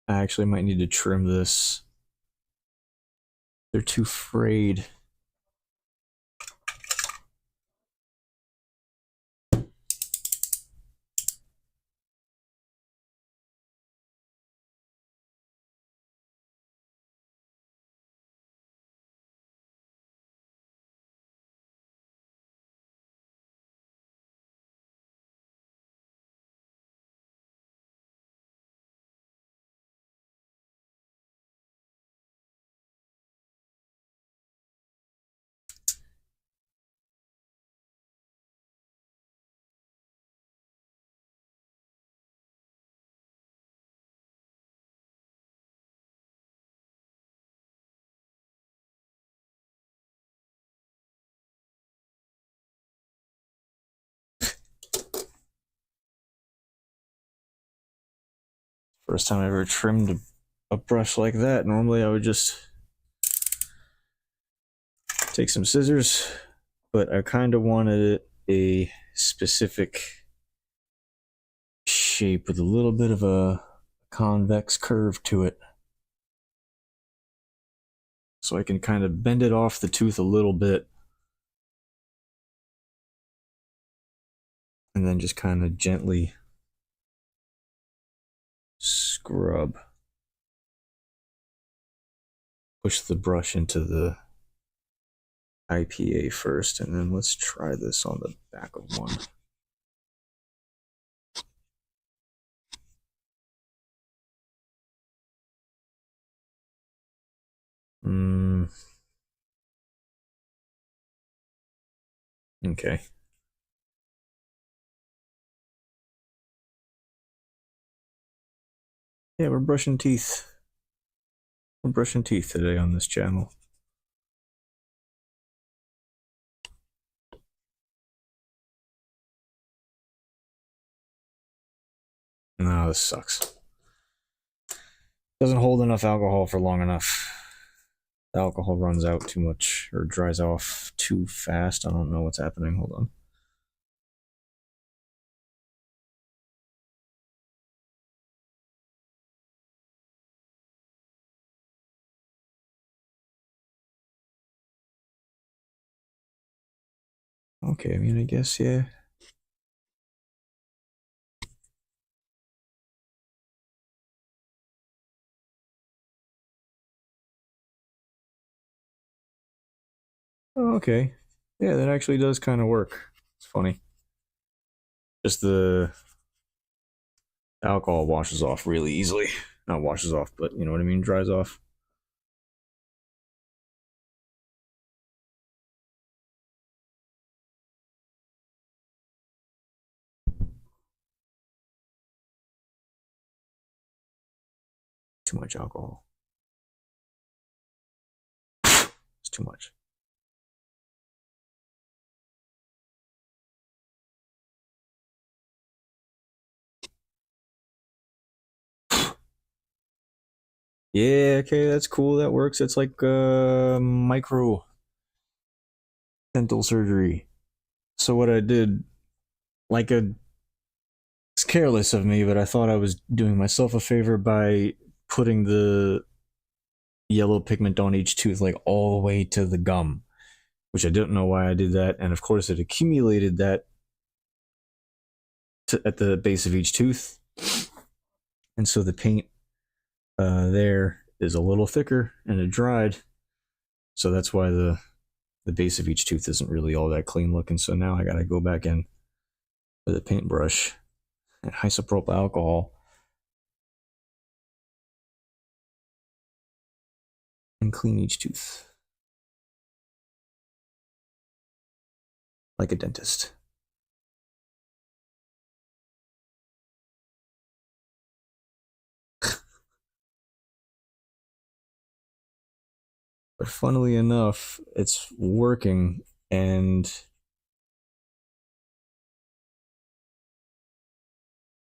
I actually might need to trim this. They're too frayed. First time I ever trimmed a brush like that. Normally I would just take some scissors, but I kind of wanted it a specific shape with a little bit of a convex curve to it. So I can kind of bend it off the tooth a little bit. And then just kind of gently scrub. Push the brush into the IPA first, and then let's try this on the back of one. Okay. Yeah, we're brushing teeth. We're brushing teeth today on this channel. No, this sucks. Doesn't hold enough alcohol for long enough. The alcohol runs out too much, or dries off too fast. I don't know what's happening. Hold on. Okay, I mean, I guess, yeah. Oh, okay. Yeah, that actually does kind of work. It's funny. Just the alcohol washes off really easily. Not washes off, but you know what I mean? Dries off. Too much alcohol. It's too much. Yeah, okay, that's cool. That works. It's like micro dental surgery. So what I did, like it's careless of me, but I thought I was doing myself a favor by putting the yellow pigment on each tooth like all the way to the gum, which I didn't know why I did that. And of course, it accumulated that at the base of each tooth. And so the paint there is a little thicker and it dried. So that's why the base of each tooth isn't really all that clean looking. So now I got to go back in with a paintbrush and isopropyl alcohol and clean each tooth like a dentist. But funnily enough, it's working, and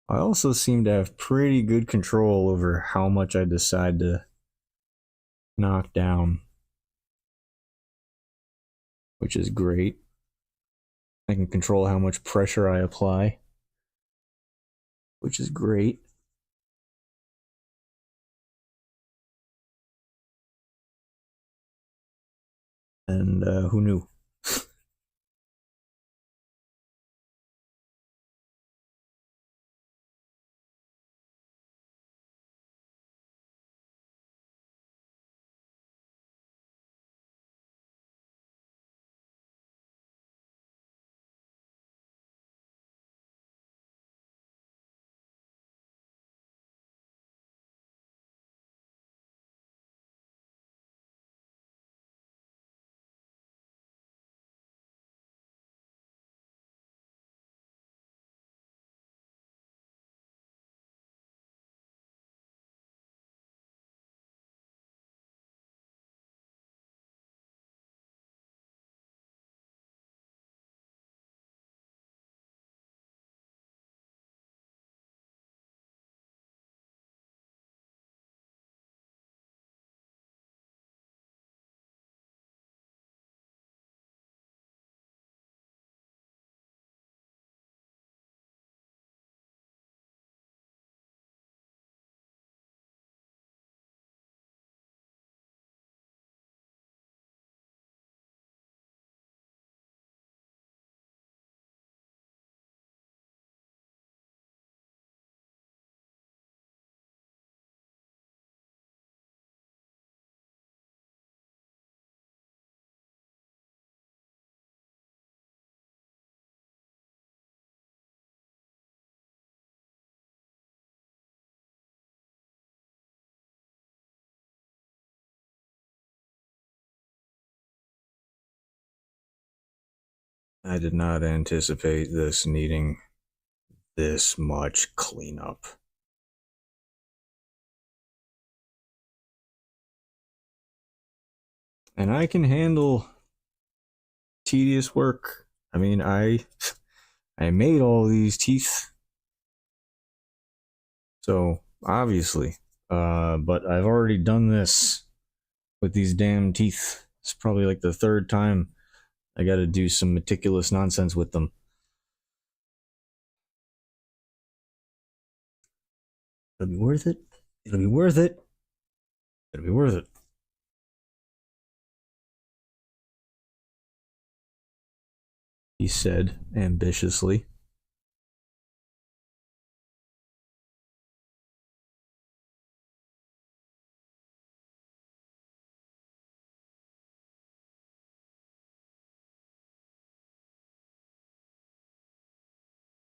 I also seem to have pretty good control over how much I decide to knock down, which is great. I can control how much pressure I apply, which is great. And who knew? I did not anticipate this needing this much cleanup. And I can handle tedious work. I mean, I made all these teeth, so obviously. But I've already done this with these damn teeth. It's probably like the third time I got to do some meticulous nonsense with them. It'll be worth it. It'll be worth it. It'll be worth it. He said ambitiously.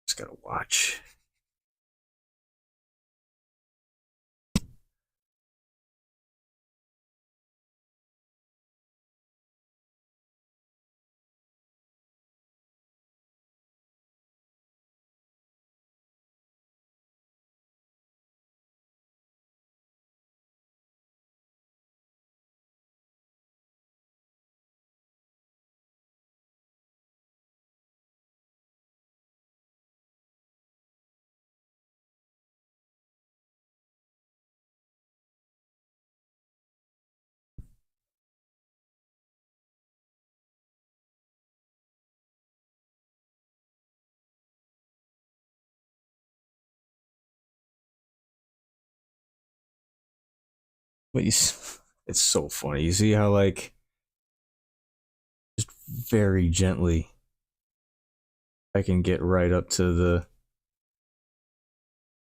Just gotta watch. But it's so funny. You see how like just very gently I can get right up to the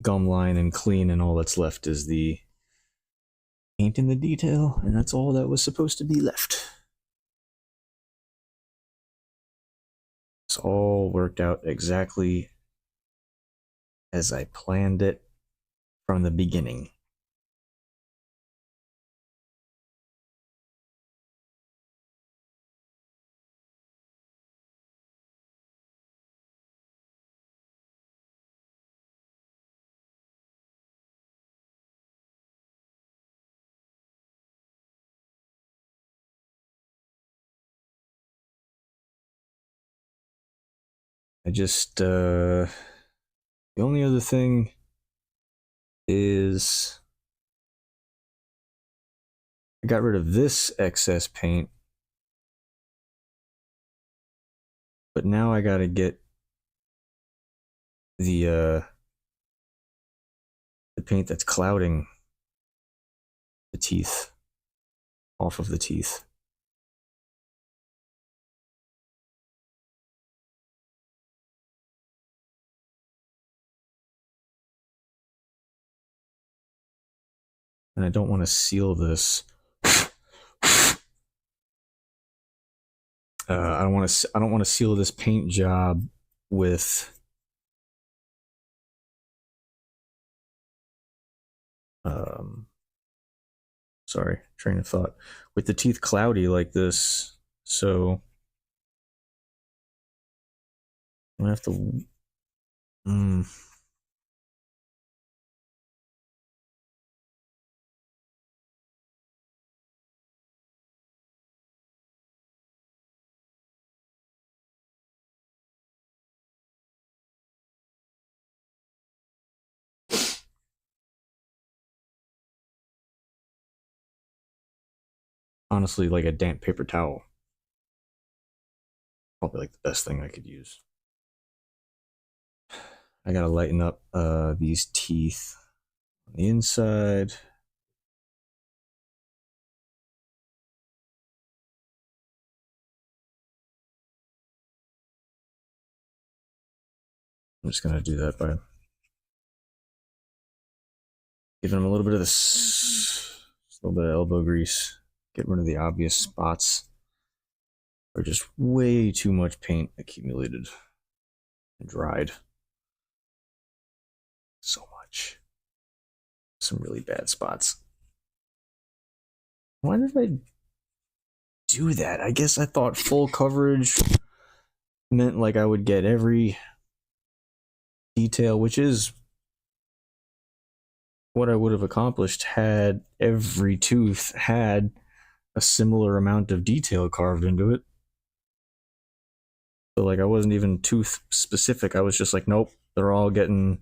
gum line and clean, and all that's left is the paint in the detail, and that's all that was supposed to be left. It's all worked out exactly as I planned it from the beginning. I just the only other thing is I got rid of this excess paint, but now I gotta get the paint that's clouding the teeth off of the teeth. And I don't want to seal this. I don't want to. I don't want to seal this paint job with sorry, train of thought, with the teeth cloudy like this. So I'm gonna have to. Honestly, like a damp paper towel, probably like the best thing I could use. I gotta lighten up these teeth on the inside. I'm just gonna do that by giving them a little bit of this, a little bit of elbow grease. Get rid of the obvious spots, or just way too much paint accumulated and dried. So much. Some really bad spots. Why did I do that? I guess I thought full coverage meant like I would get every detail, which is what I would have accomplished had every tooth had a similar amount of detail carved into it. So like I wasn't even tooth specific. I was just like, nope, they're all getting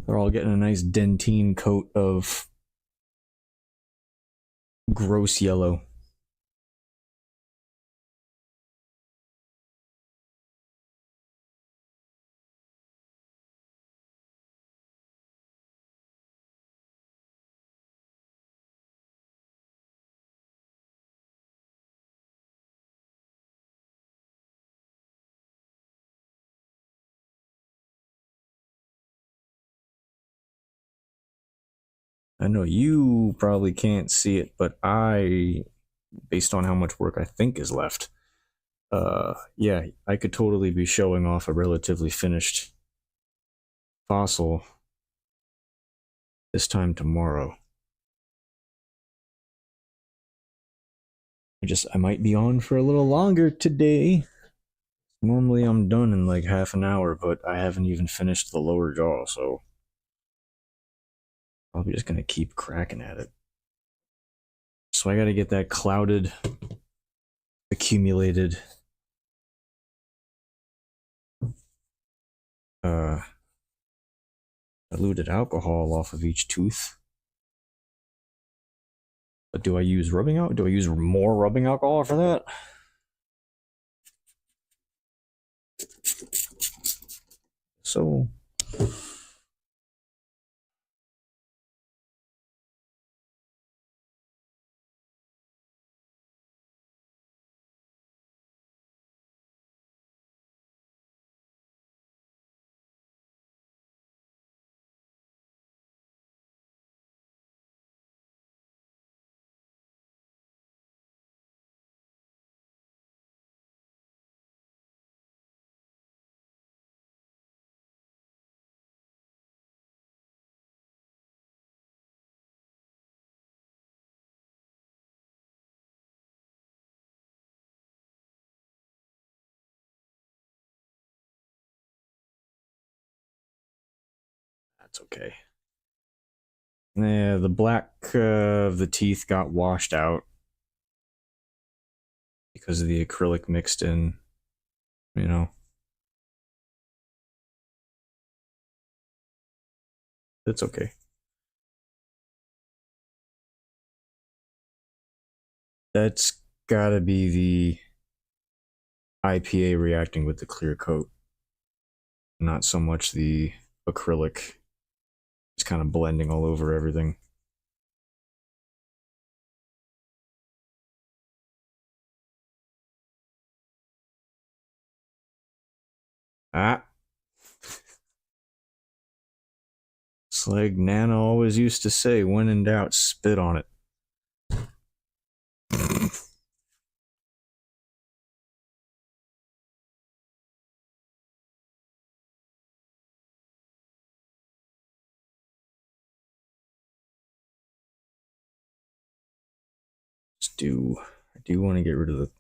a nice dentine coat of gross yellow. I know you probably can't see it, but based on how much work I think is left, yeah, I could totally be showing off a relatively finished fossil this time tomorrow. I might be on for a little longer today. Normally I'm done in like half an hour, but I haven't even finished the lower jaw, so I'll be just gonna keep cracking at it. So I gotta get that clouded, accumulated, uh, diluted alcohol off of each tooth. But do I use rubbing out? Do I use more rubbing alcohol for that? So that's okay. Yeah, the black of the teeth got washed out because of the acrylic mixed in, you know. It's okay. That's gotta be the IPA reacting with the clear coat, not so much the acrylic. It's kind of blending all over everything. Ah, it's like Nana always used to say, when in doubt, spit on it. I do want to get rid of the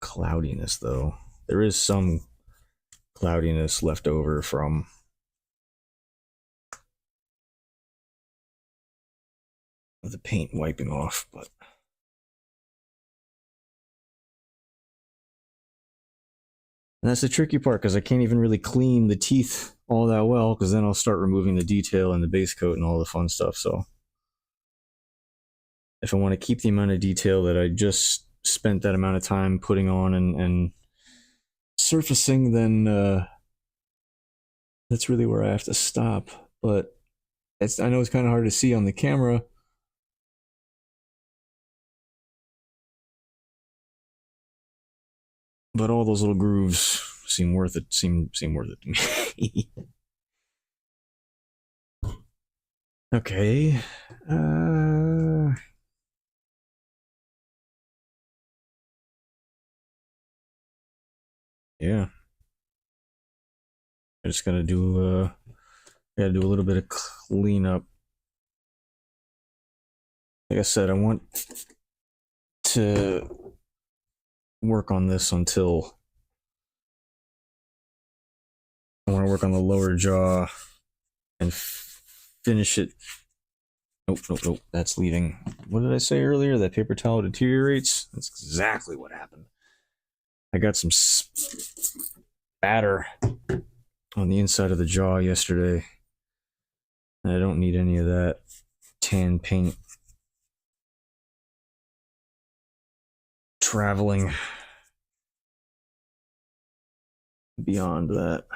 cloudiness though. There is some cloudiness left over from the paint wiping off, but and that's the tricky part because I can't even really clean the teeth all that well because then I'll start removing the detail and the base coat and all the fun stuff. So if I want to keep the amount of detail that I just spent that amount of time putting on and surfacing, then that's really where I have to stop. But I know it's kind of hard to see on the camera. But all those little grooves seem worth it. Seem worth it to me. Okay. Yeah. I just gotta do a little bit of cleanup. Like I said, I want to work on this until I want to work on the lower jaw and finish it. Nope, nope, nope. That's leaving. What did I say earlier? That paper towel deteriorates? That's exactly what happened. I got some spatter on the inside of the jaw yesterday. And I don't need any of that tan paint traveling beyond that.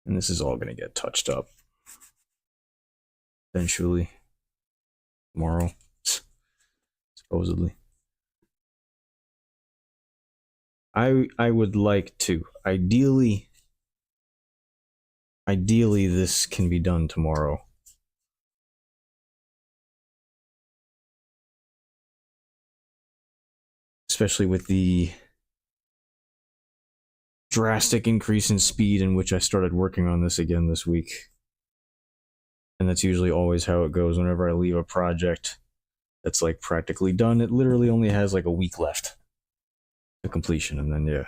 And this is all going to get touched up eventually tomorrow, supposedly. I would like to. Ideally this can be done tomorrow. Especially with the drastic increase in speed in which I started working on this again this week. And that's usually always how it goes whenever I leave a project that's like practically done. It literally only has like a week left to completion, and then yeah.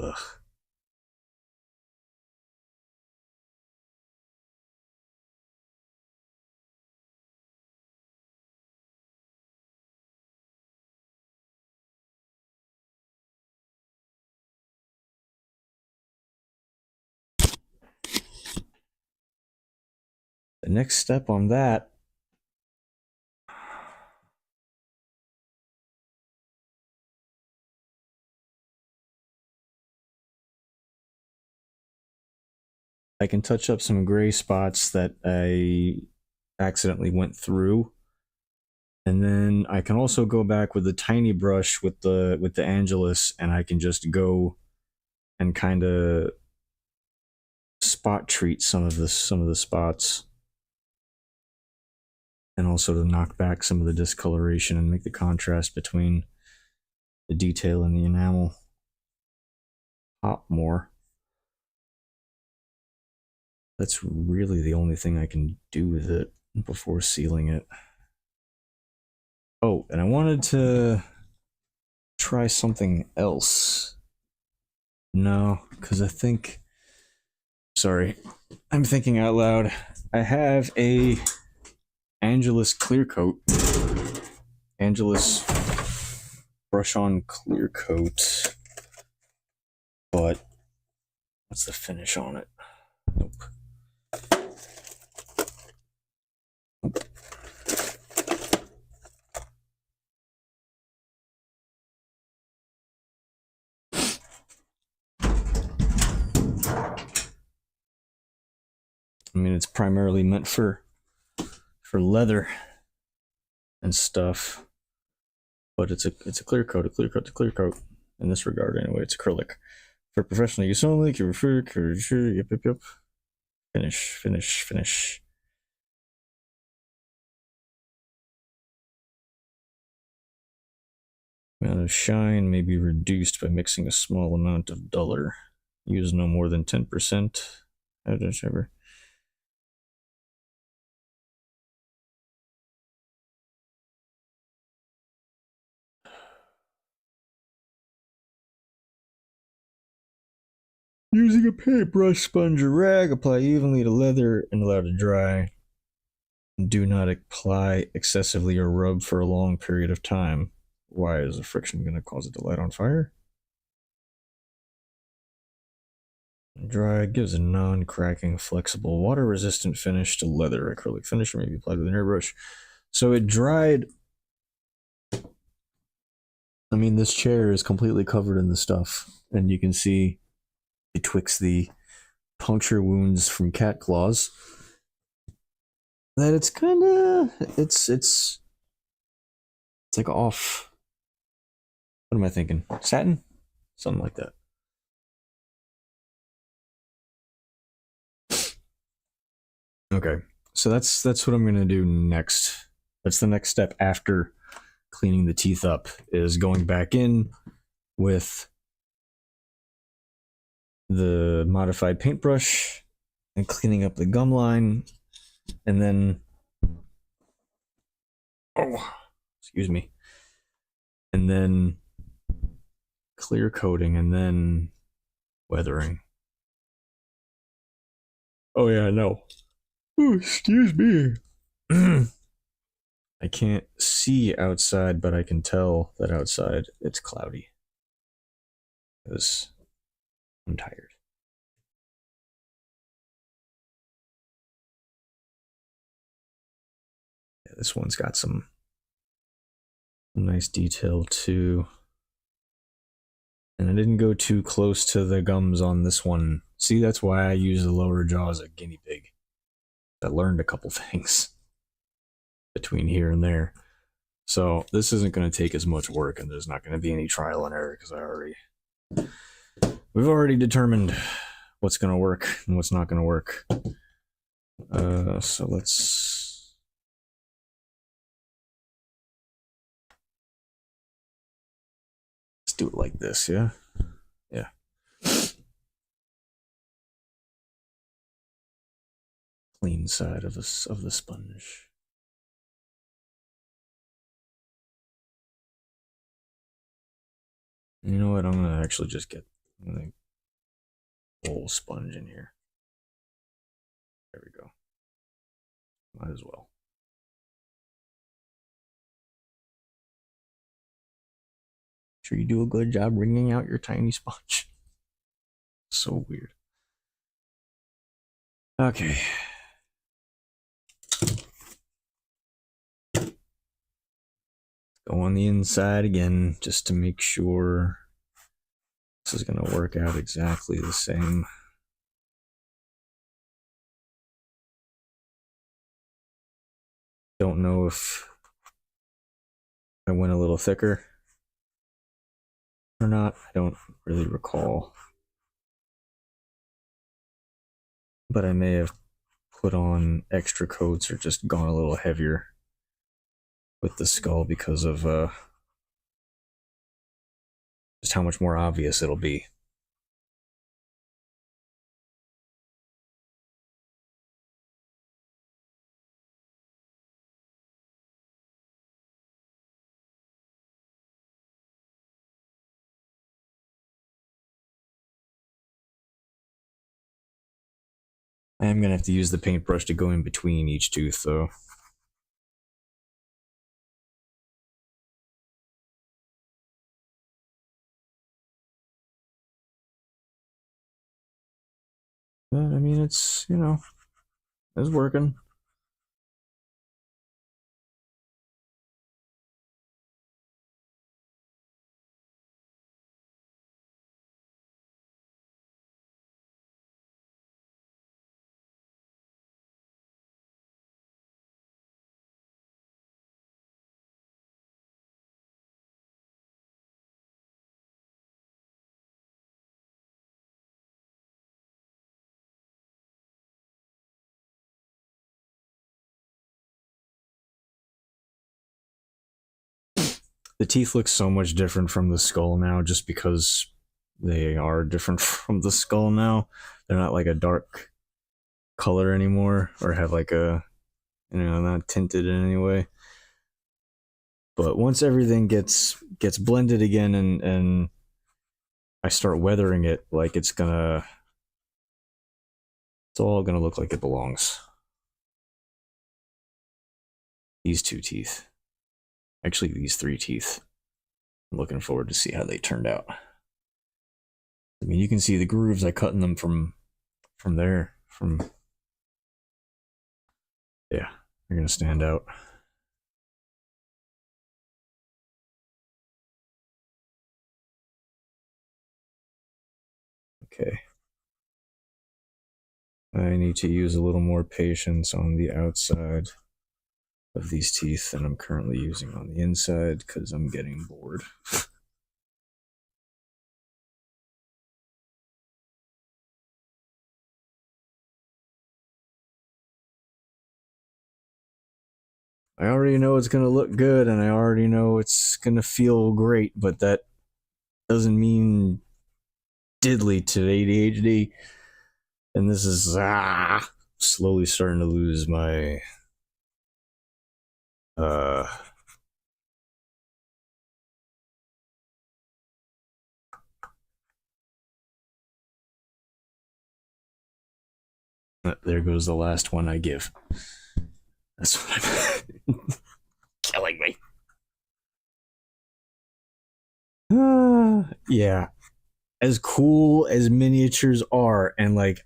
Ugh. The next step on that I can touch up some gray spots that I accidentally went through. And then I can also go back with the tiny brush with the Angelus, and I can just go and kind of spot treat some of the spots, and also to knock back some of the discoloration and make the contrast between the detail and the enamel pop more. That's really the only thing I can do with it before sealing it. Oh, and I wanted to try something else. No, because I think... Sorry, I'm thinking out loud. I have a Angelus clear coat. Angelus brush on clear coat. But what's the finish on it? Nope. Nope. I mean, it's primarily meant for leather and stuff, but it's a clear coat, in this regard anyway. It's acrylic for professional use only. Yep. Finish. Amount of shine may be reduced by mixing a small amount of duller. Use no more than 10%. Whichever. Using a paintbrush, sponge, or rag, apply evenly to leather and allow to dry. Do not apply excessively or rub for a long period of time. Why is the friction going to cause it to light on fire? Dry gives a non-cracking, flexible, water-resistant finish to leather. Acrylic finish may be applied with an airbrush. So it dried. I mean, this chair is completely covered in the stuff, and you can see betwixt the puncture wounds from cat claws that it's kind of it's like off. What am I thinking? Satin, something like that. Okay, so that's what I'm gonna do next. That's the next step after cleaning the teeth up, is going back in with the modified paintbrush and cleaning up the gum line, and then excuse me, and then clear coating, and then weathering. Oh yeah, I know. Oh, excuse me. I can't see outside, but I can tell that outside it's cloudy. Because I'm tired. Yeah, this one's got some nice detail too. And I didn't go too close to the gums on this one. See, that's why I use the lower jaw as a guinea pig. I learned a couple things between here and there. So this isn't going to take as much work, and there's not going to be any trial and error because we've already determined what's going to work and what's not going to work. So let's do it like this, yeah? Yeah. Clean side of the sponge. You know what? I'm gonna actually just get the whole sponge in here. There we go. Might as well. Sure you do a good job wringing out your tiny sponge. So weird. Okay. Go on the inside again just to make sure this is going to work out exactly the same. Don't know if I went a little thicker or not. I don't really recall. But I may have put on extra coats or just gone a little heavier with the skull because of just how much more obvious it'll be. I am going to have to use the paintbrush to go in between each tooth, though. But, I mean, it's, it's working. The teeth look so much different from the skull now just because they are different from the skull now. They're not like a dark color anymore or have like a, not tinted in any way. But once everything gets blended again and I start weathering it, like it's all gonna look like it belongs. These two teeth. Actually, these three teeth. I'm looking forward to see how they turned out. I mean, you can see the grooves I cut in them from there. Yeah, they're gonna stand out. Okay. I need to use a little more patience on the outside of these teeth than I'm currently using on the inside because I'm getting bored. I already know it's gonna look good, and I already know it's gonna feel great, but that doesn't mean diddly to ADHD. And this is slowly starting to lose my uh there goes the last one I give. That's what I'm killing me. Yeah. As cool as miniatures are, and like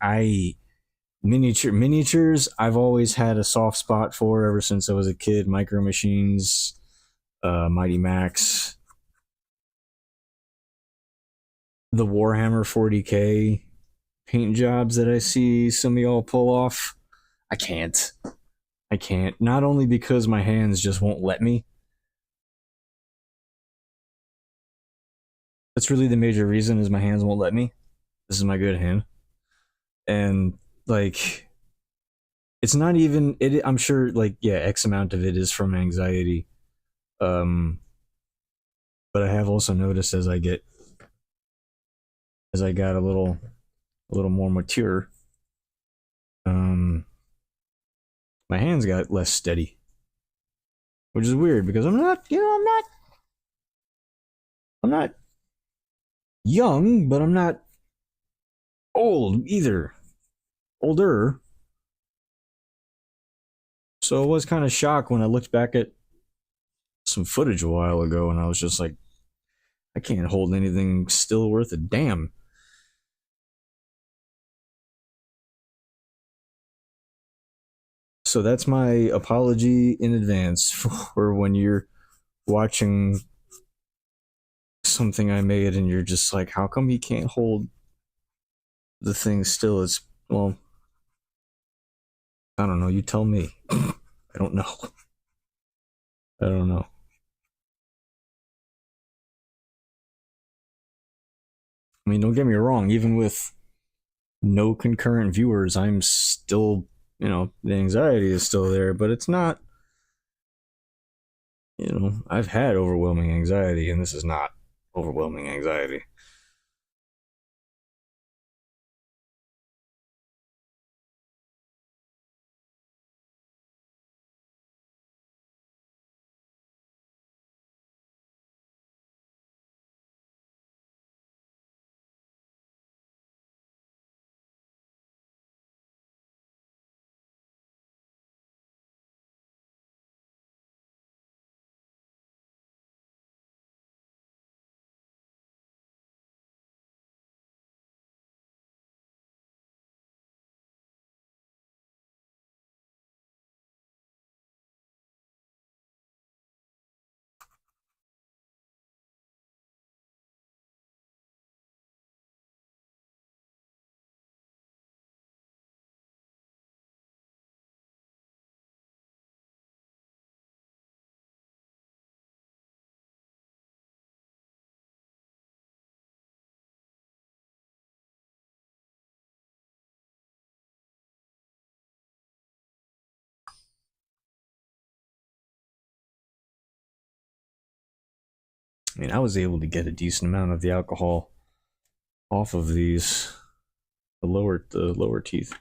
miniatures I've always had a soft spot for ever since I was a kid. Micro Machines, Mighty Max, the Warhammer 40k paint jobs that I see some of y'all pull off. I can't. I can't. Not only because my hands just won't let me. That's really the major reason is my hands won't let me. This is my good hand. And like it's not even it I'm sure like yeah, X amount of it is from anxiety. Um but I have also noticed as I got a little more mature, um my hands got less steady. Which is weird because I'm not young, but I'm not old either. Older. So I was kind of shocked when I looked back at some footage a while ago and I was just like, I can't hold anything still worth a damn. So that's my apology in advance for when you're watching something I made and you're just like, how come he can't hold the thing still? It's, well, I don't know. You tell me. I don't know. I don't know. I mean, don't get me wrong. Even with no concurrent viewers, I'm still, the anxiety is still there, but it's not, I've had overwhelming anxiety, and this is not overwhelming anxiety. I mean, I was able to get a decent amount of the alcohol off of these, the lower teeth.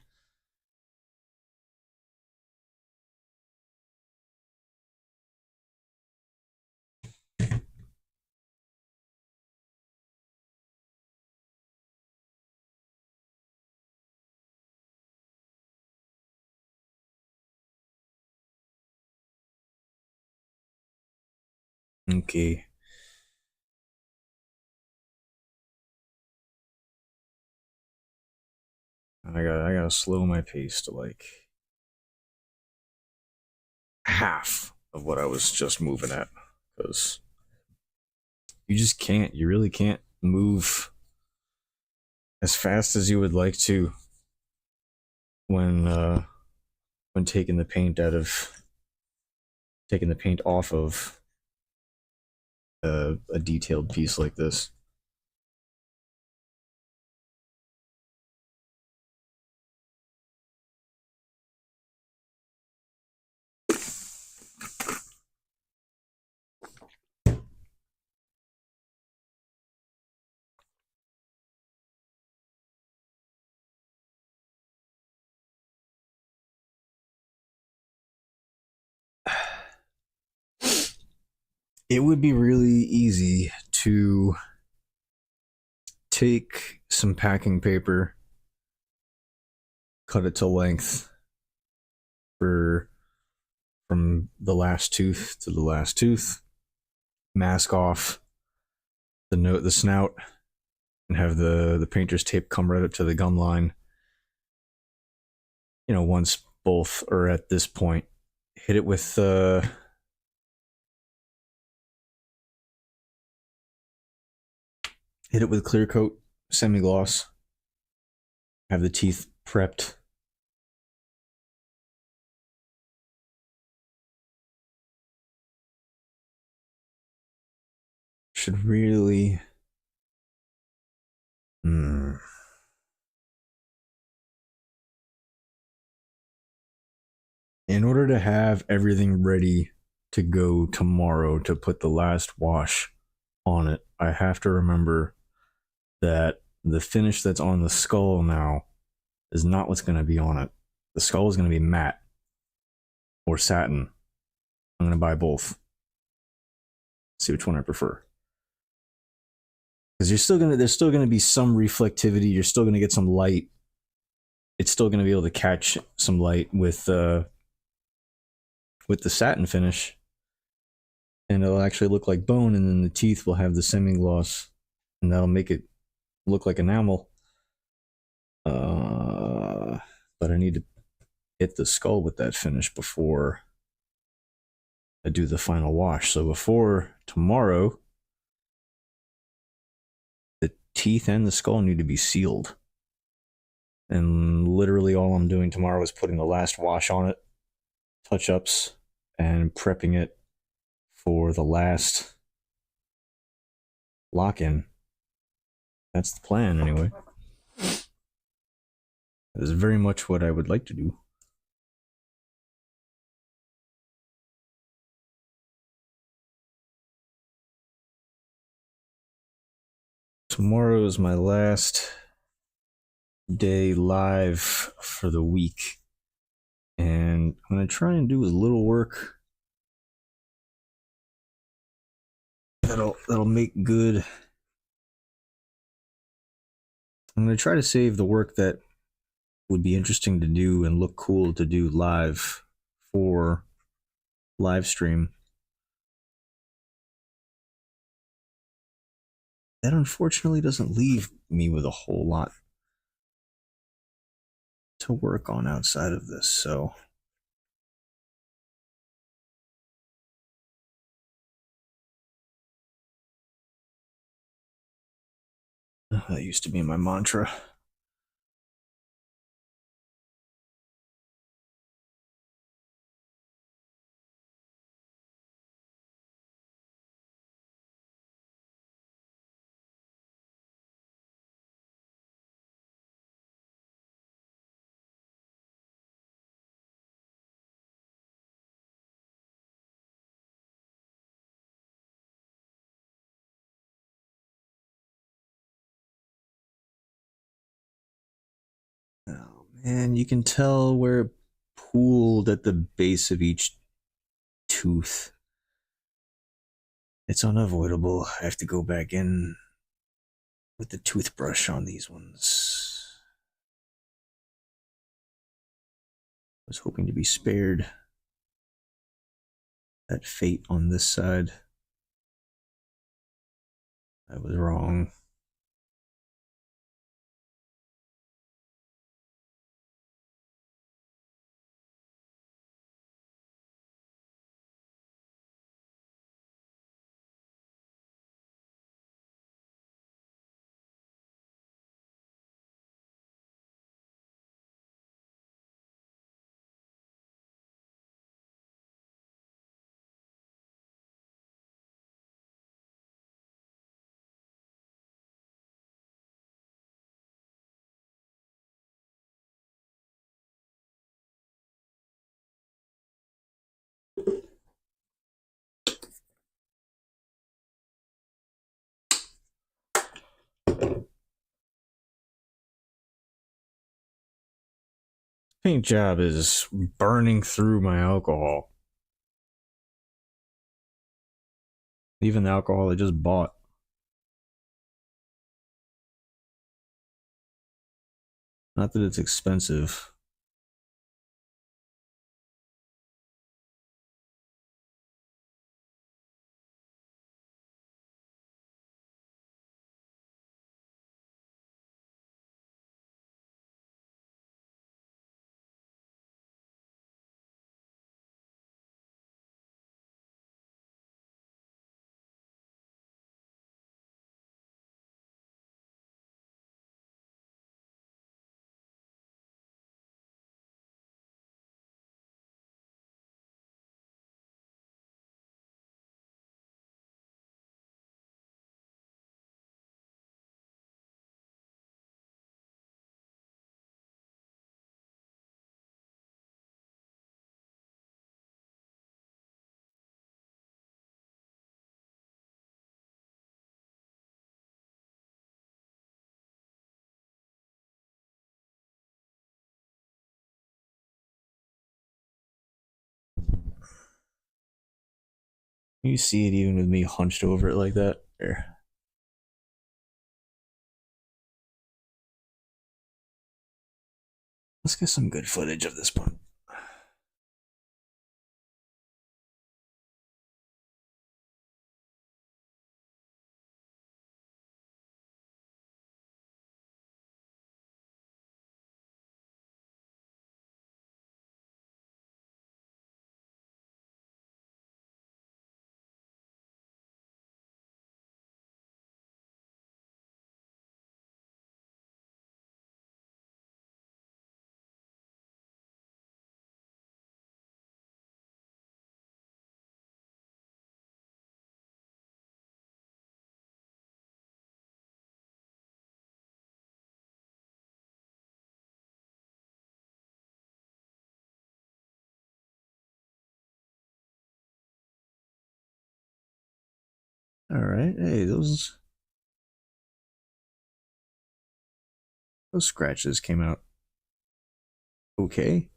Okay. I gotta slow my pace to like half of what I was just moving at. Because you just can't, you really can't move as fast as you would like to when when taking the paint off of a detailed piece like this. It would be really easy to take some packing paper, cut it to length for from the last tooth to the last tooth, mask off the snout, and have the painter's tape come right up to the gum line. Once both are at this point, hit it with clear coat, semi gloss. Have the teeth prepped. Should really. In order to have everything ready to go tomorrow to put the last wash on it, I have to remember that the finish that's on the skull now is not what's going to be on it. The skull is going to be matte or satin. I'm going to buy both. See which one I prefer. Because there's still gonna be some reflectivity. You're still gonna get some light. It's still gonna be able to catch some light with the satin finish, and it'll actually look like bone. And then the teeth will have the semi gloss, and that'll make it look like enamel. But I need to hit the skull with that finish before I do the final wash. So before tomorrow, the teeth and the skull need to be sealed. And literally all I'm doing tomorrow is putting the last wash on it, touch-ups, and prepping it for the last lock-in. That's the plan, anyway. That is very much what I would like to do. Tomorrow is my last day live for the week, and I'm going to try and do a little work that'll make good. I'm going to try to save the work that would be interesting to do and look cool to do live for live stream. That unfortunately doesn't leave me with a whole lot to work on outside of this, so that used to be my mantra. Oh man, you can tell where it pooled at the base of each tooth. It's unavoidable. I have to go back in with the toothbrush on these ones. I was hoping to be spared that fate on this side. I was wrong. Paint job is burning through my alcohol. Even the alcohol I just bought. Not that it's expensive. You see it even with me hunched over it like that. There. Let's get some good footage of this one. All right. Hey, those scratches came out okay.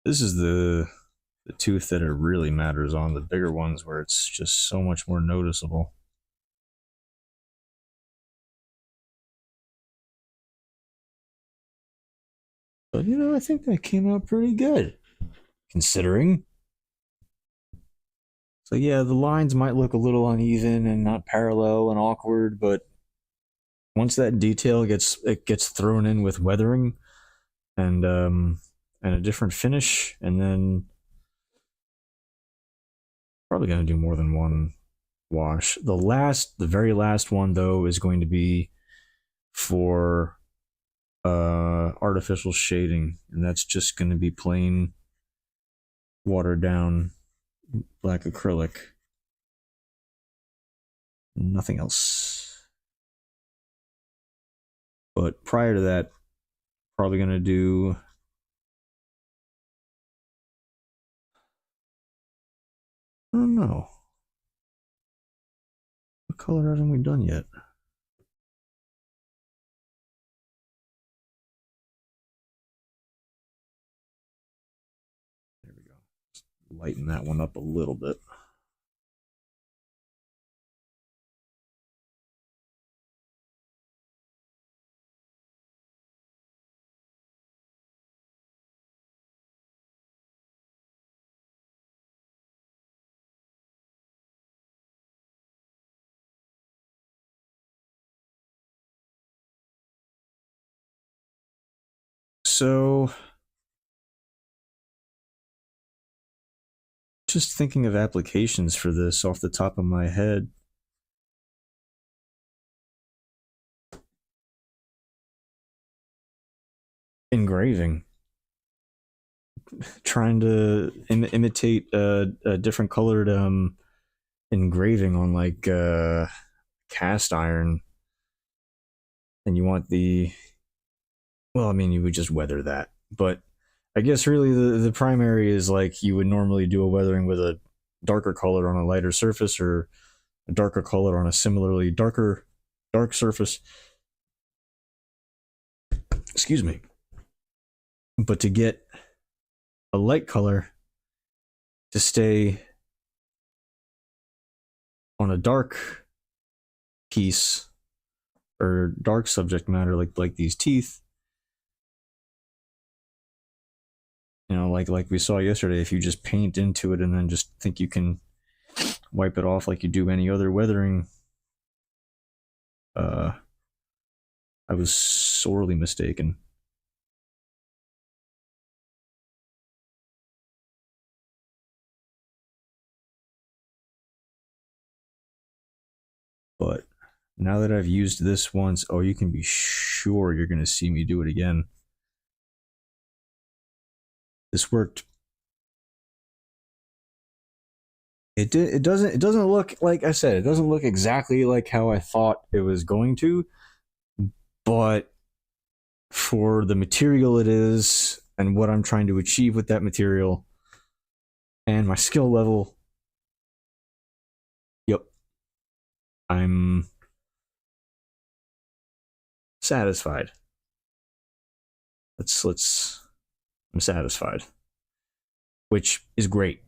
This is the tooth that it really matters on, the bigger ones where it's just so much more noticeable. But I think that came out pretty good considering. So yeah, the lines might look a little uneven and not parallel and awkward, but once that detail gets thrown in with weathering and a different finish, and then probably gonna do more than one wash. The very last one though is going to be for artificial shading, and that's just going to be plain watered down black acrylic, nothing else. But prior to that, probably going to do I don't know. What color haven't we done yet? There we go. Just lighten that one up a little bit. So, just thinking of applications for this off the top of my head. Engraving. Trying to imitate a different colored engraving on like cast iron, and you want the well, I mean, you would just weather that, but I guess really the primary is like you would normally do a weathering with a darker color on a lighter surface, or a darker color on a similarly dark surface. Excuse me. But to get a light color to stay on a dark piece or dark subject matter, like these teeth, like we saw yesterday, if you just paint into it and then just think you can wipe it off like you do any other weathering, I was sorely mistaken. But now that I've used this once, oh, you can be sure you're going to see me do it again. This worked. It doesn't look, like I said, it doesn't look exactly like how I thought it was going to, but for the material it is and what I'm trying to achieve with that material and my skill level, yep, I'm satisfied. I'm satisfied, which is great.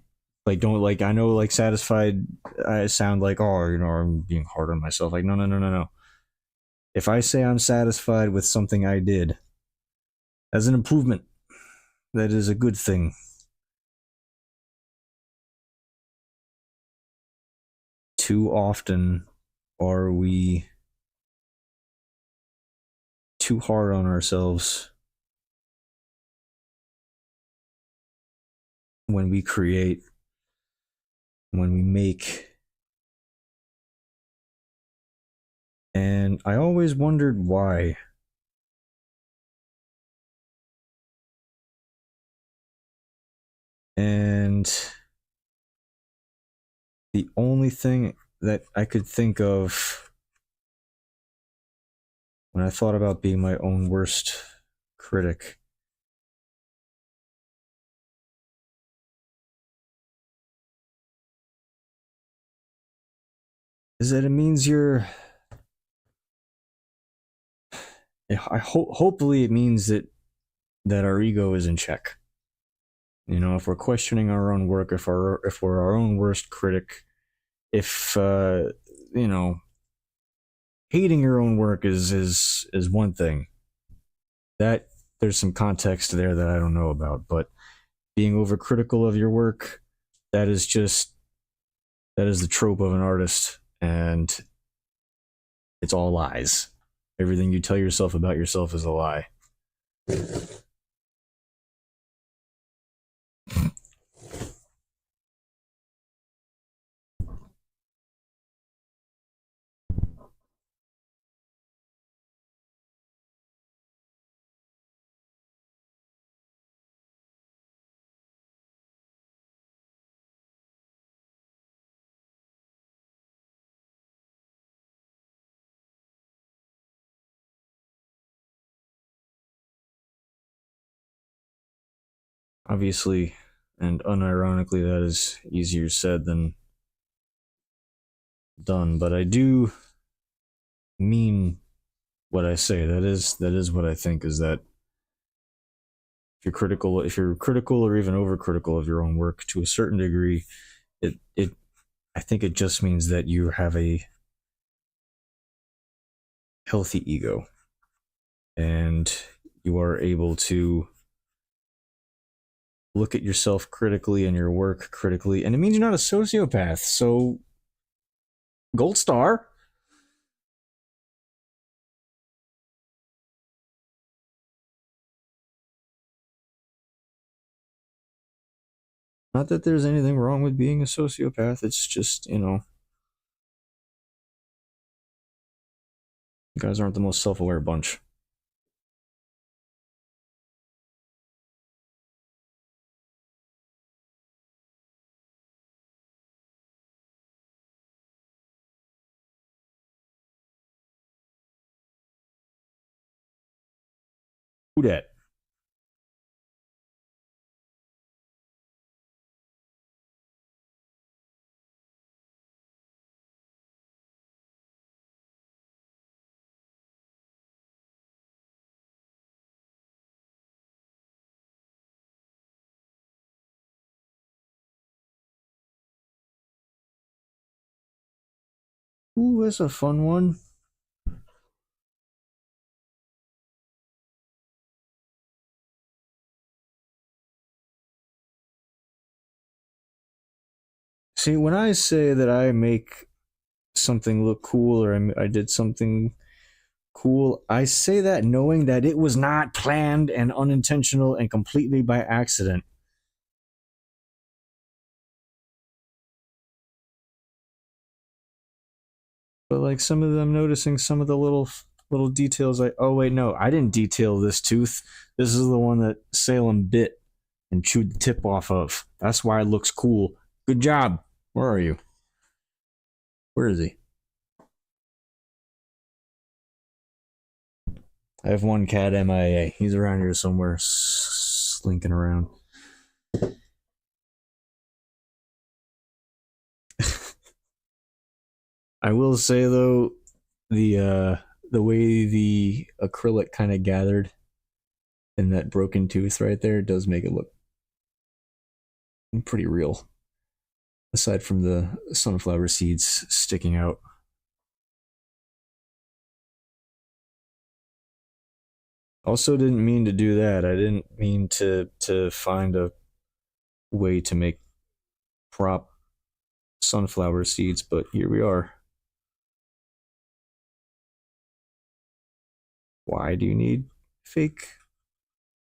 Like, don't, like, I know, like, satisfied, I sound like, oh, I'm being hard on myself. Like, no. If I say I'm satisfied with something I did as an improvement, that is a good thing. Too often are we too hard on ourselves when we create, when we make. And I always wondered why. And the only thing that I could think of when I thought about being my own worst critic is that it means you're. Hopefully it means that our ego is in check. If we're questioning our own work, if we're our own worst critic, if you know, hating your own work is one thing. That there's some context there that I don't know about, but being overcritical of your work, that is the trope of an artist, and it's all lies. Everything you tell yourself about yourself is a lie. Obviously, and unironically, that is easier said than done, but I do mean what I say. That is what I think, is that if you're critical or even overcritical of your own work to a certain degree, it I think it just means that you have a healthy ego and you are able to look at yourself critically and your work critically, and it means you're not a sociopath. So, gold star. Not that there's anything wrong with being a sociopath. It's just, you guys aren't the most self-aware bunch. Who dat? Ooh, that's a fun one. See, when I say that I make something look cool or I did something cool, I say that knowing that it was not planned and unintentional and completely by accident. But like some of them noticing some of the little details, like, oh wait, no, I didn't detail this tooth. This is the one that Salem bit and chewed the tip off of. That's why it looks cool. Good job. Where are you? Where is he? I have one cat MIA. He's around here somewhere, slinking around. I will say though, the way the acrylic kind of gathered in that broken tooth right there does make it look pretty real. Aside from the sunflower seeds sticking out. Also, didn't mean to do that. I didn't mean to find a way to make prop sunflower seeds, but here we are. Why do you need fake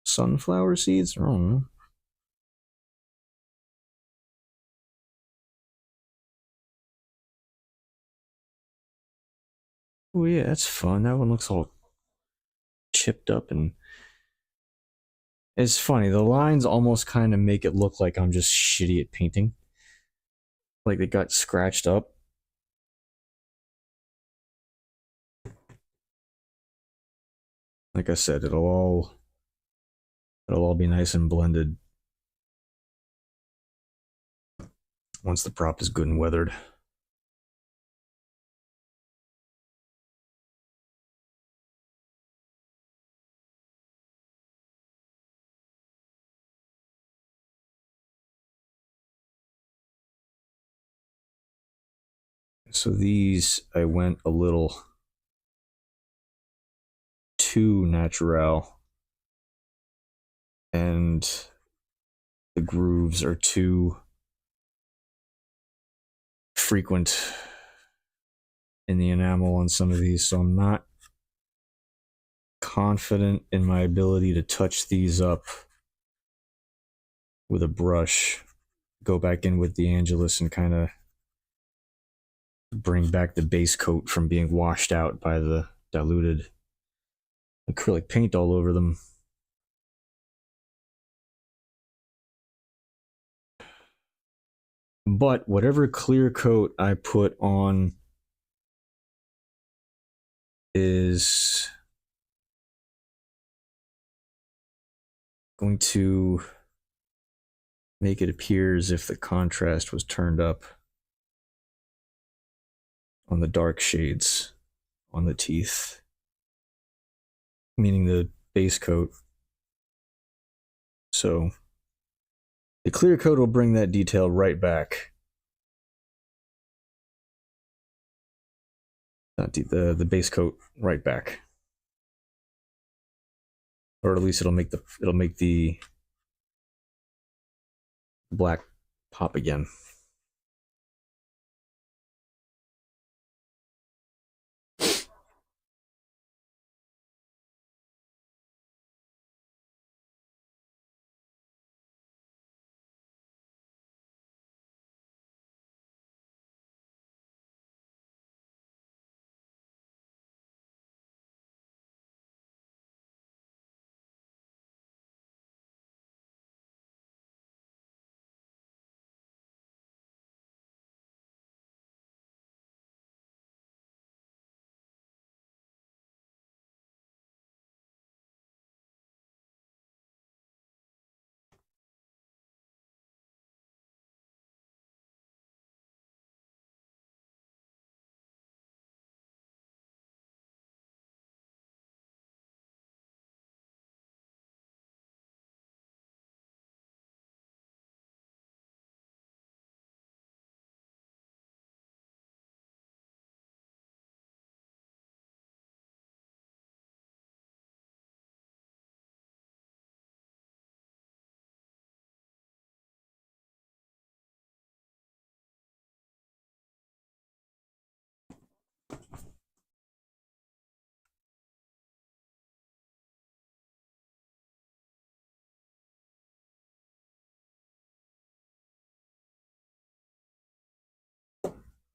sunflower seeds? I don't know. Oh yeah, that's fun. That one looks all chipped up and it's funny. The lines almost kind of make it look like I'm just shitty at painting. Like they got scratched up. Like I said, it'll all be nice and blended once the prop is good and weathered. So these I went a little too natural and the grooves are too frequent in the enamel on some of these, so I'm not confident in my ability to touch these up with a brush, go back in with the Angelus and kind of bring back the base coat from being washed out by the diluted acrylic paint all over them. But whatever clear coat I put on is going to make it appear as if the contrast was turned up on the dark shades on the teeth, meaning the base coat. So the clear coat will bring that detail right back. Not the base coat right back, or at least it'll make the black pop again.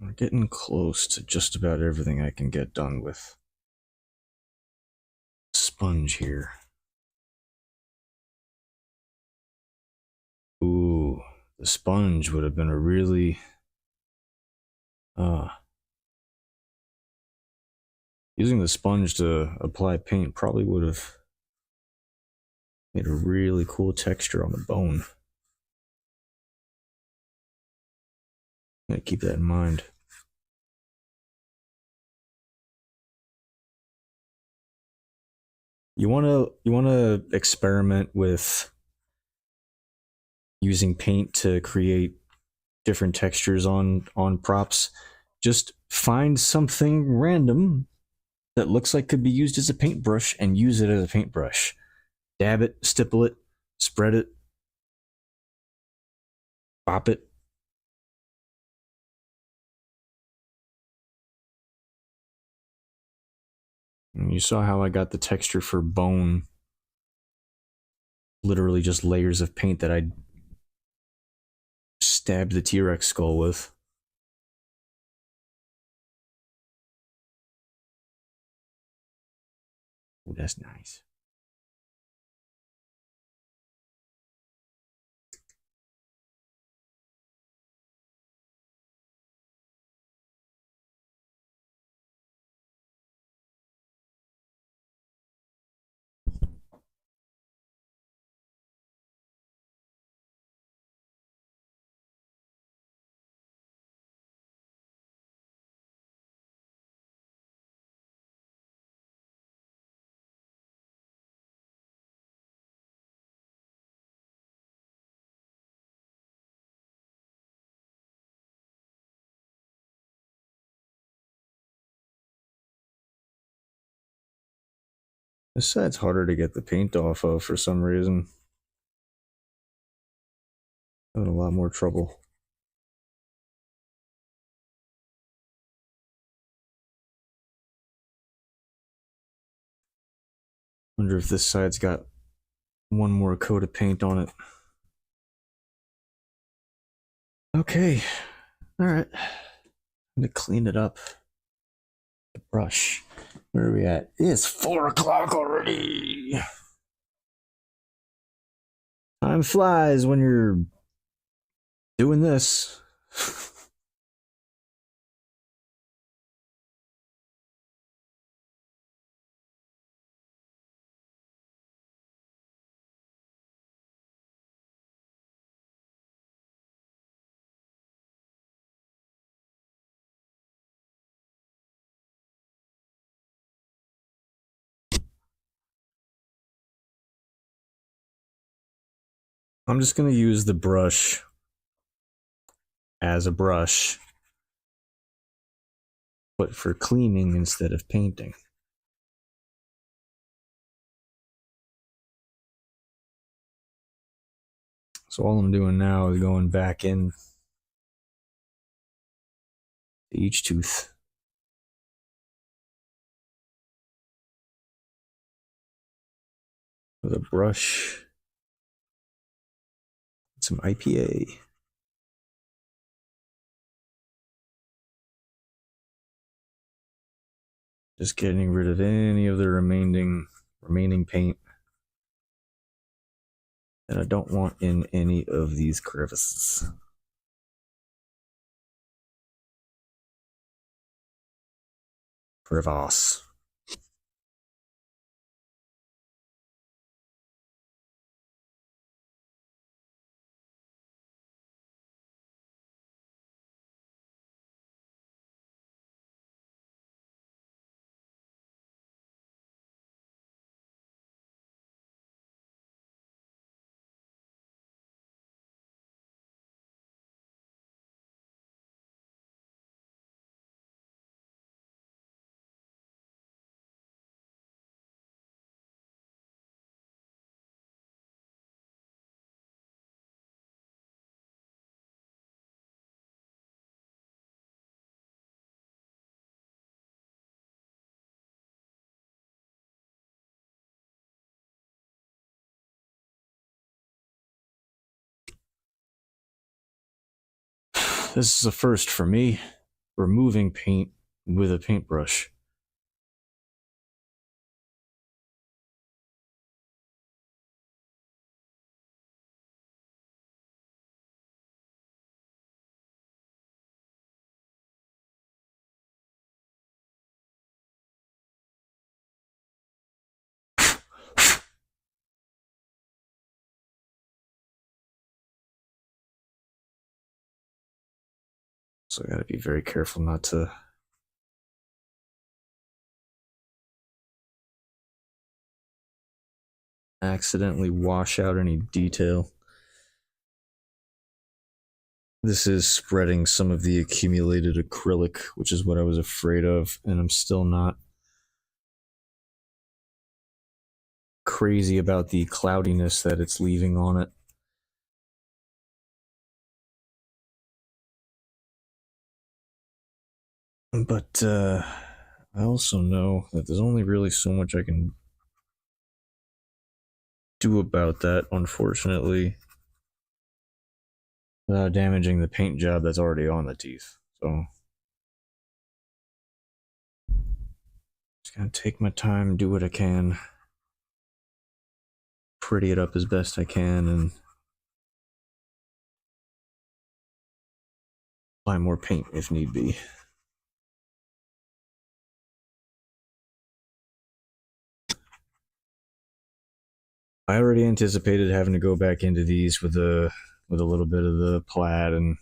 We're getting close to just about everything I can get done with sponge here. Ooh, the sponge would have been a really using the sponge to apply paint probably would have made a really cool texture on the bone. Gotta keep that in mind. You wanna experiment with using paint to create different textures on props. Just find something random that looks like could be used as a paintbrush and use it as a paintbrush. Dab it, stipple it, spread it, pop it. And you saw how I got the texture for bone. Literally just layers of paint that I stabbed the T-Rex skull with. Ooh, that's nice. This side's harder to get the paint off of for some reason. I'm having a lot more trouble. Wonder if this side's got one more coat of paint on it. Okay, all right. I'm gonna clean it up. The brush. Where are we at? It's 4 o'clock already. Time flies when you're doing this. I'm just gonna use the brush as a brush, but for cleaning instead of painting. So all I'm doing now is going back in to each tooth with a brush, some IPA. Just getting rid of any of the remaining paint that I don't want in any of these crevices. Crevasse. This is a first for me. removing paint with a paintbrush. So I gotta be very careful not to accidentally wash out any detail. This is spreading some of the accumulated acrylic, which is what I was afraid of, and I'm still not crazy about the cloudiness that it's leaving on it. But I also know that there's only really so much I can do about that, unfortunately, without damaging the paint job that's already on the teeth. So just gonna take my time, do what I can, pretty it up as best I can, and apply more paint if need be. I already anticipated having to go back into these with a little bit of the plaid and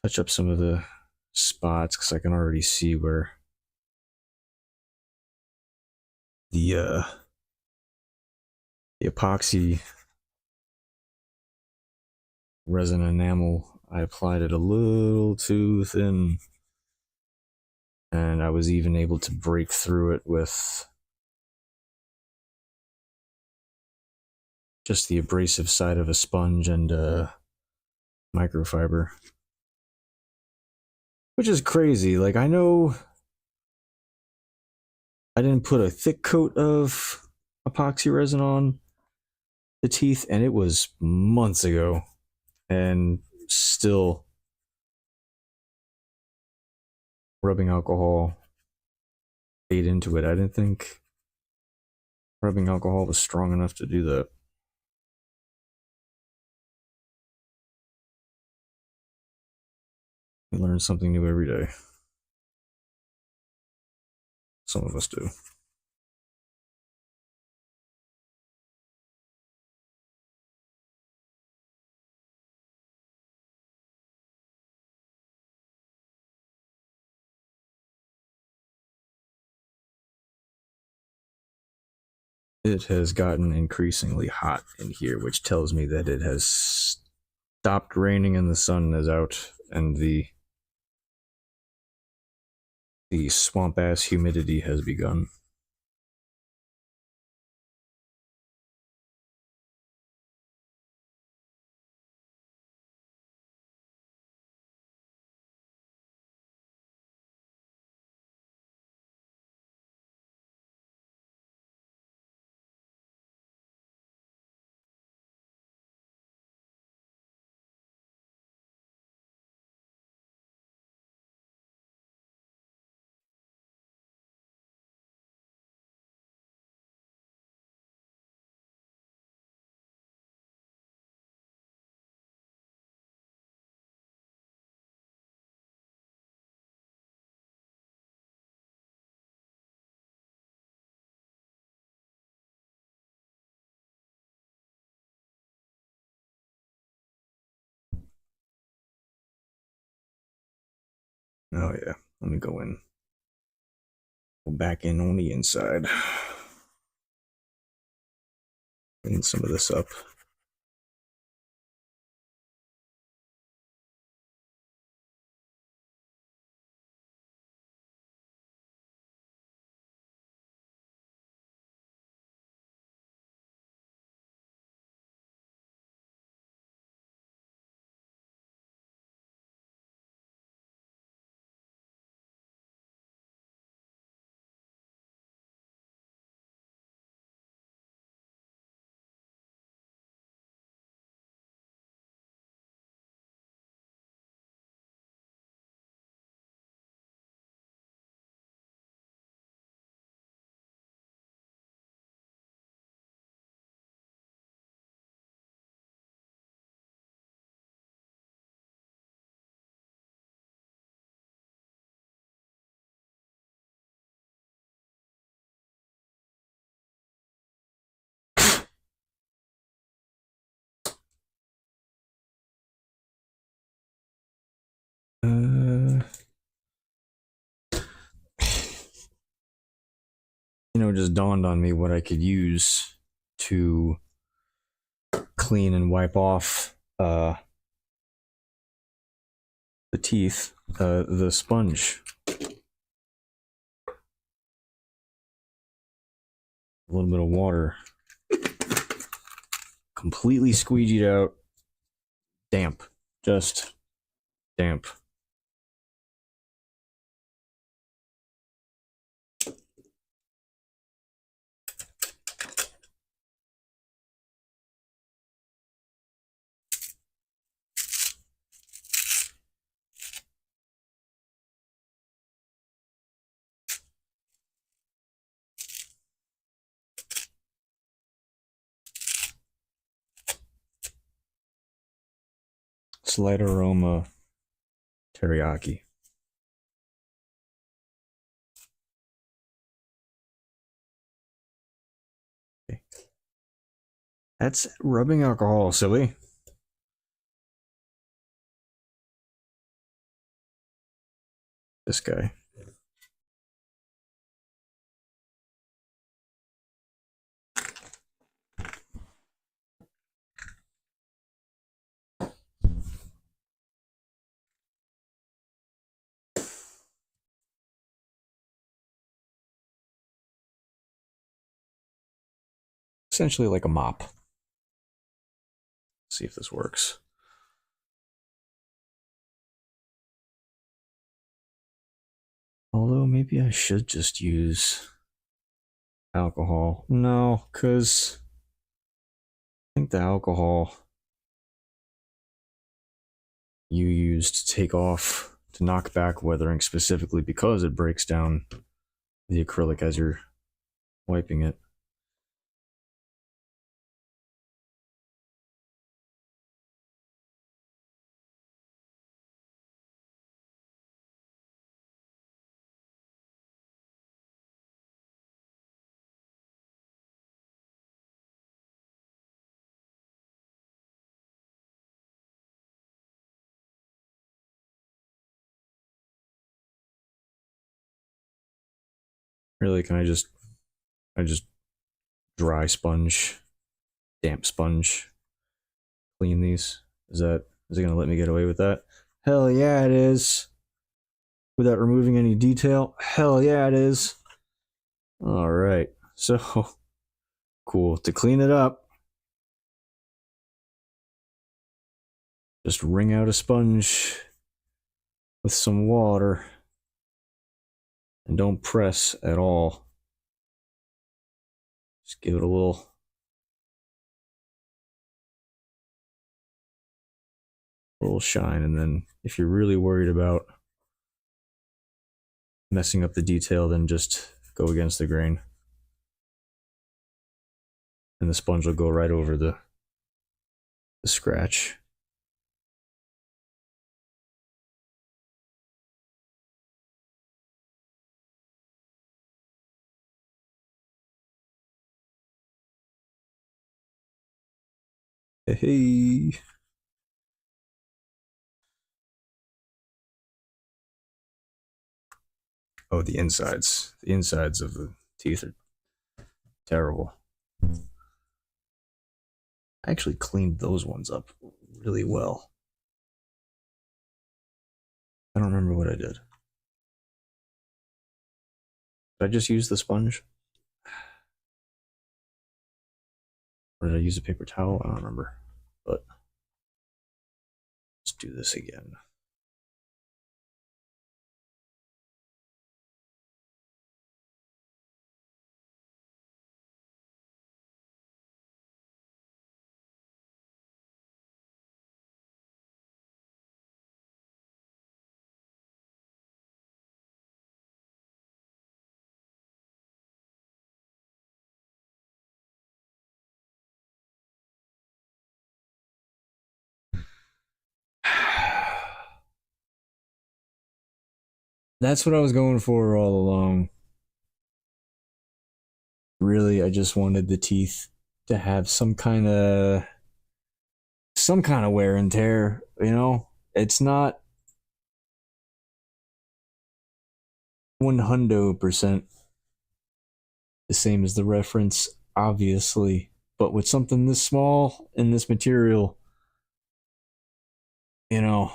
touch up some of the spots because I can already see where the epoxy resin enamel, I applied it a little too thin, and I was even able to break through it with just the abrasive side of a sponge and microfiber, which is crazy. Like, I know I didn't put a thick coat of epoxy resin on the teeth, and it was months ago, and still rubbing alcohol ate into it. I didn't think rubbing alcohol was strong enough to do that. We learn something new every day. Some of us do. It has gotten increasingly hot in here, which tells me that it has stopped raining and the sun is out, and the swamp ass humidity has begun. Oh yeah, let me go in. Go back in on the inside. Clean some of this up. just dawned on me what I could use to clean and wipe off the teeth, the sponge. A little bit of water, completely squeegeed out, damp, just damp. Slight aroma teriyaki. Okay. That's rubbing alcohol, silly. This guy. Essentially like a mop. Let's see if this works. Although maybe I should just use alcohol. No, because I think the alcohol you use to take off, to knock back weathering specifically because it breaks down the acrylic as you're wiping it. Really, can I just dry sponge, damp sponge, clean these? Is it gonna let me get away with that? Hell yeah, it is. Without removing any detail? Hell yeah, it is. All right, so cool. To clean it up, just wring out a sponge with some water and don't press at all. Just give it a little shine, and then if you're really worried about messing up the detail, then just go against the grain. And the sponge will go right over the scratch. Hey. Oh, the insides. The insides of the teeth are terrible. I actually cleaned those ones up really well. I don't remember what I did. Did I just use the sponge? Or did I use a paper towel? I don't remember. But let's do this again. That's what I was going for all along. Really, I just wanted the teeth to have some kind of wear and tear, you know? It's not 100% the same as the reference, obviously, but with something this small in this material, you know,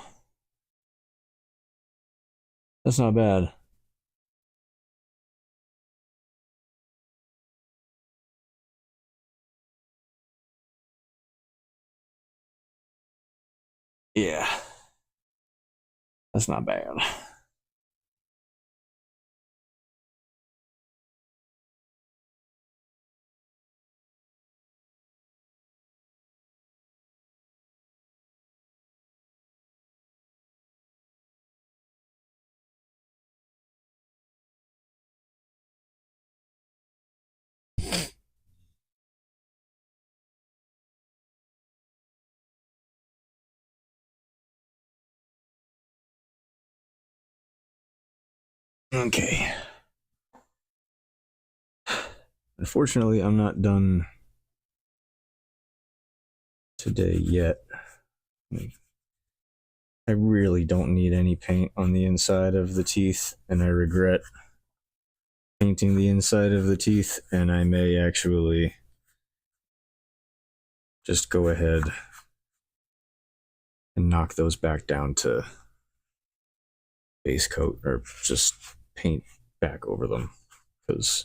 that's not bad. Yeah, that's not bad. Okay. Unfortunately, I'm not done today yet. I really don't need any paint on the inside of the teeth, and I regret painting the inside of the teeth, and I may actually just go ahead and knock those back down to base coat or just paint back over them because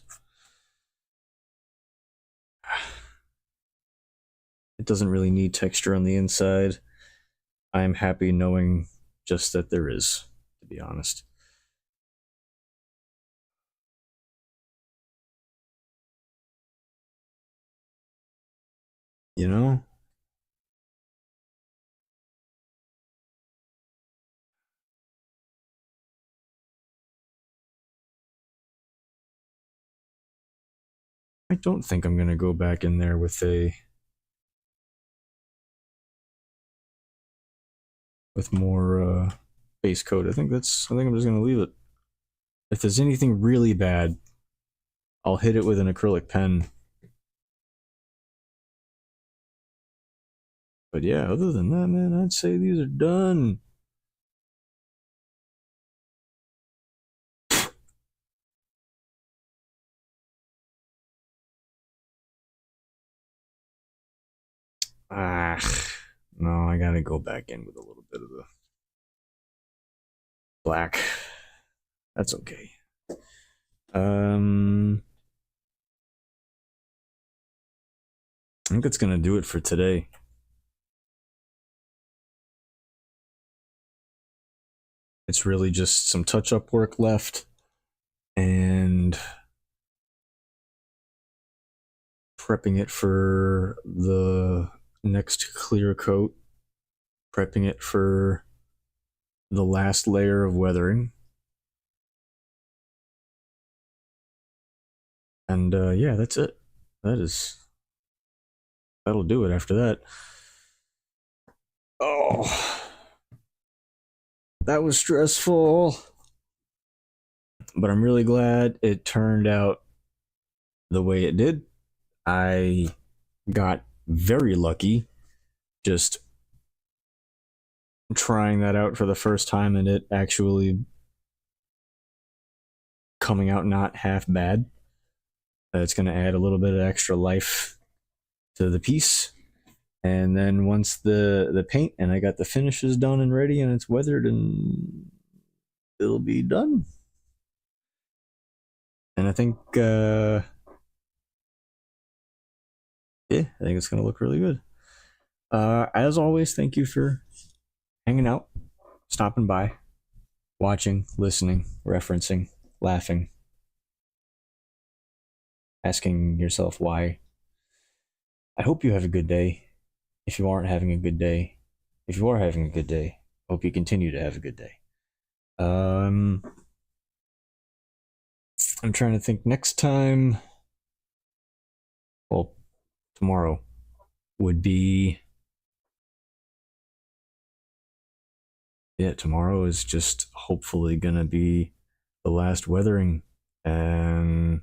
it doesn't really need texture on the inside. I'm happy knowing just that there is, to be honest. You know? I don't think I'm gonna go back in there with more base coat. I think I'm just gonna leave it. If there's anything really bad, I'll hit it with an acrylic pen. But yeah, other than that, man, I'd say these are done. Ah, no, I gotta go back in with a little bit of the black. That's okay. I think that's gonna do it for today. It's really just some touch-up work left, and prepping it for the next clear coat, prepping it for the last layer of weathering. And yeah, that's it. That'll do it after that. Oh, that was stressful. But I'm really glad it turned out the way it did. I got very lucky just trying that out for the first time and it actually coming out not half bad. It's going to add a little bit of extra life to the piece. And then once the paint and I got the finishes done and ready and it's weathered and it'll be done. And I think yeah, I think it's going to look really good. As always, thank you for hanging out, stopping by, watching, listening, referencing, laughing, asking yourself why. I hope you have a good day. If you aren't having a good day, if you are having a good day, I hope you continue to have a good day. I'm trying to think next time. Well, tomorrow would be. Yeah, tomorrow is just hopefully gonna be the last weathering. And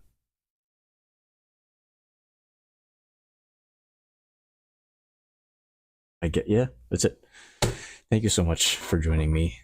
yeah, that's it. Thank you so much for joining me.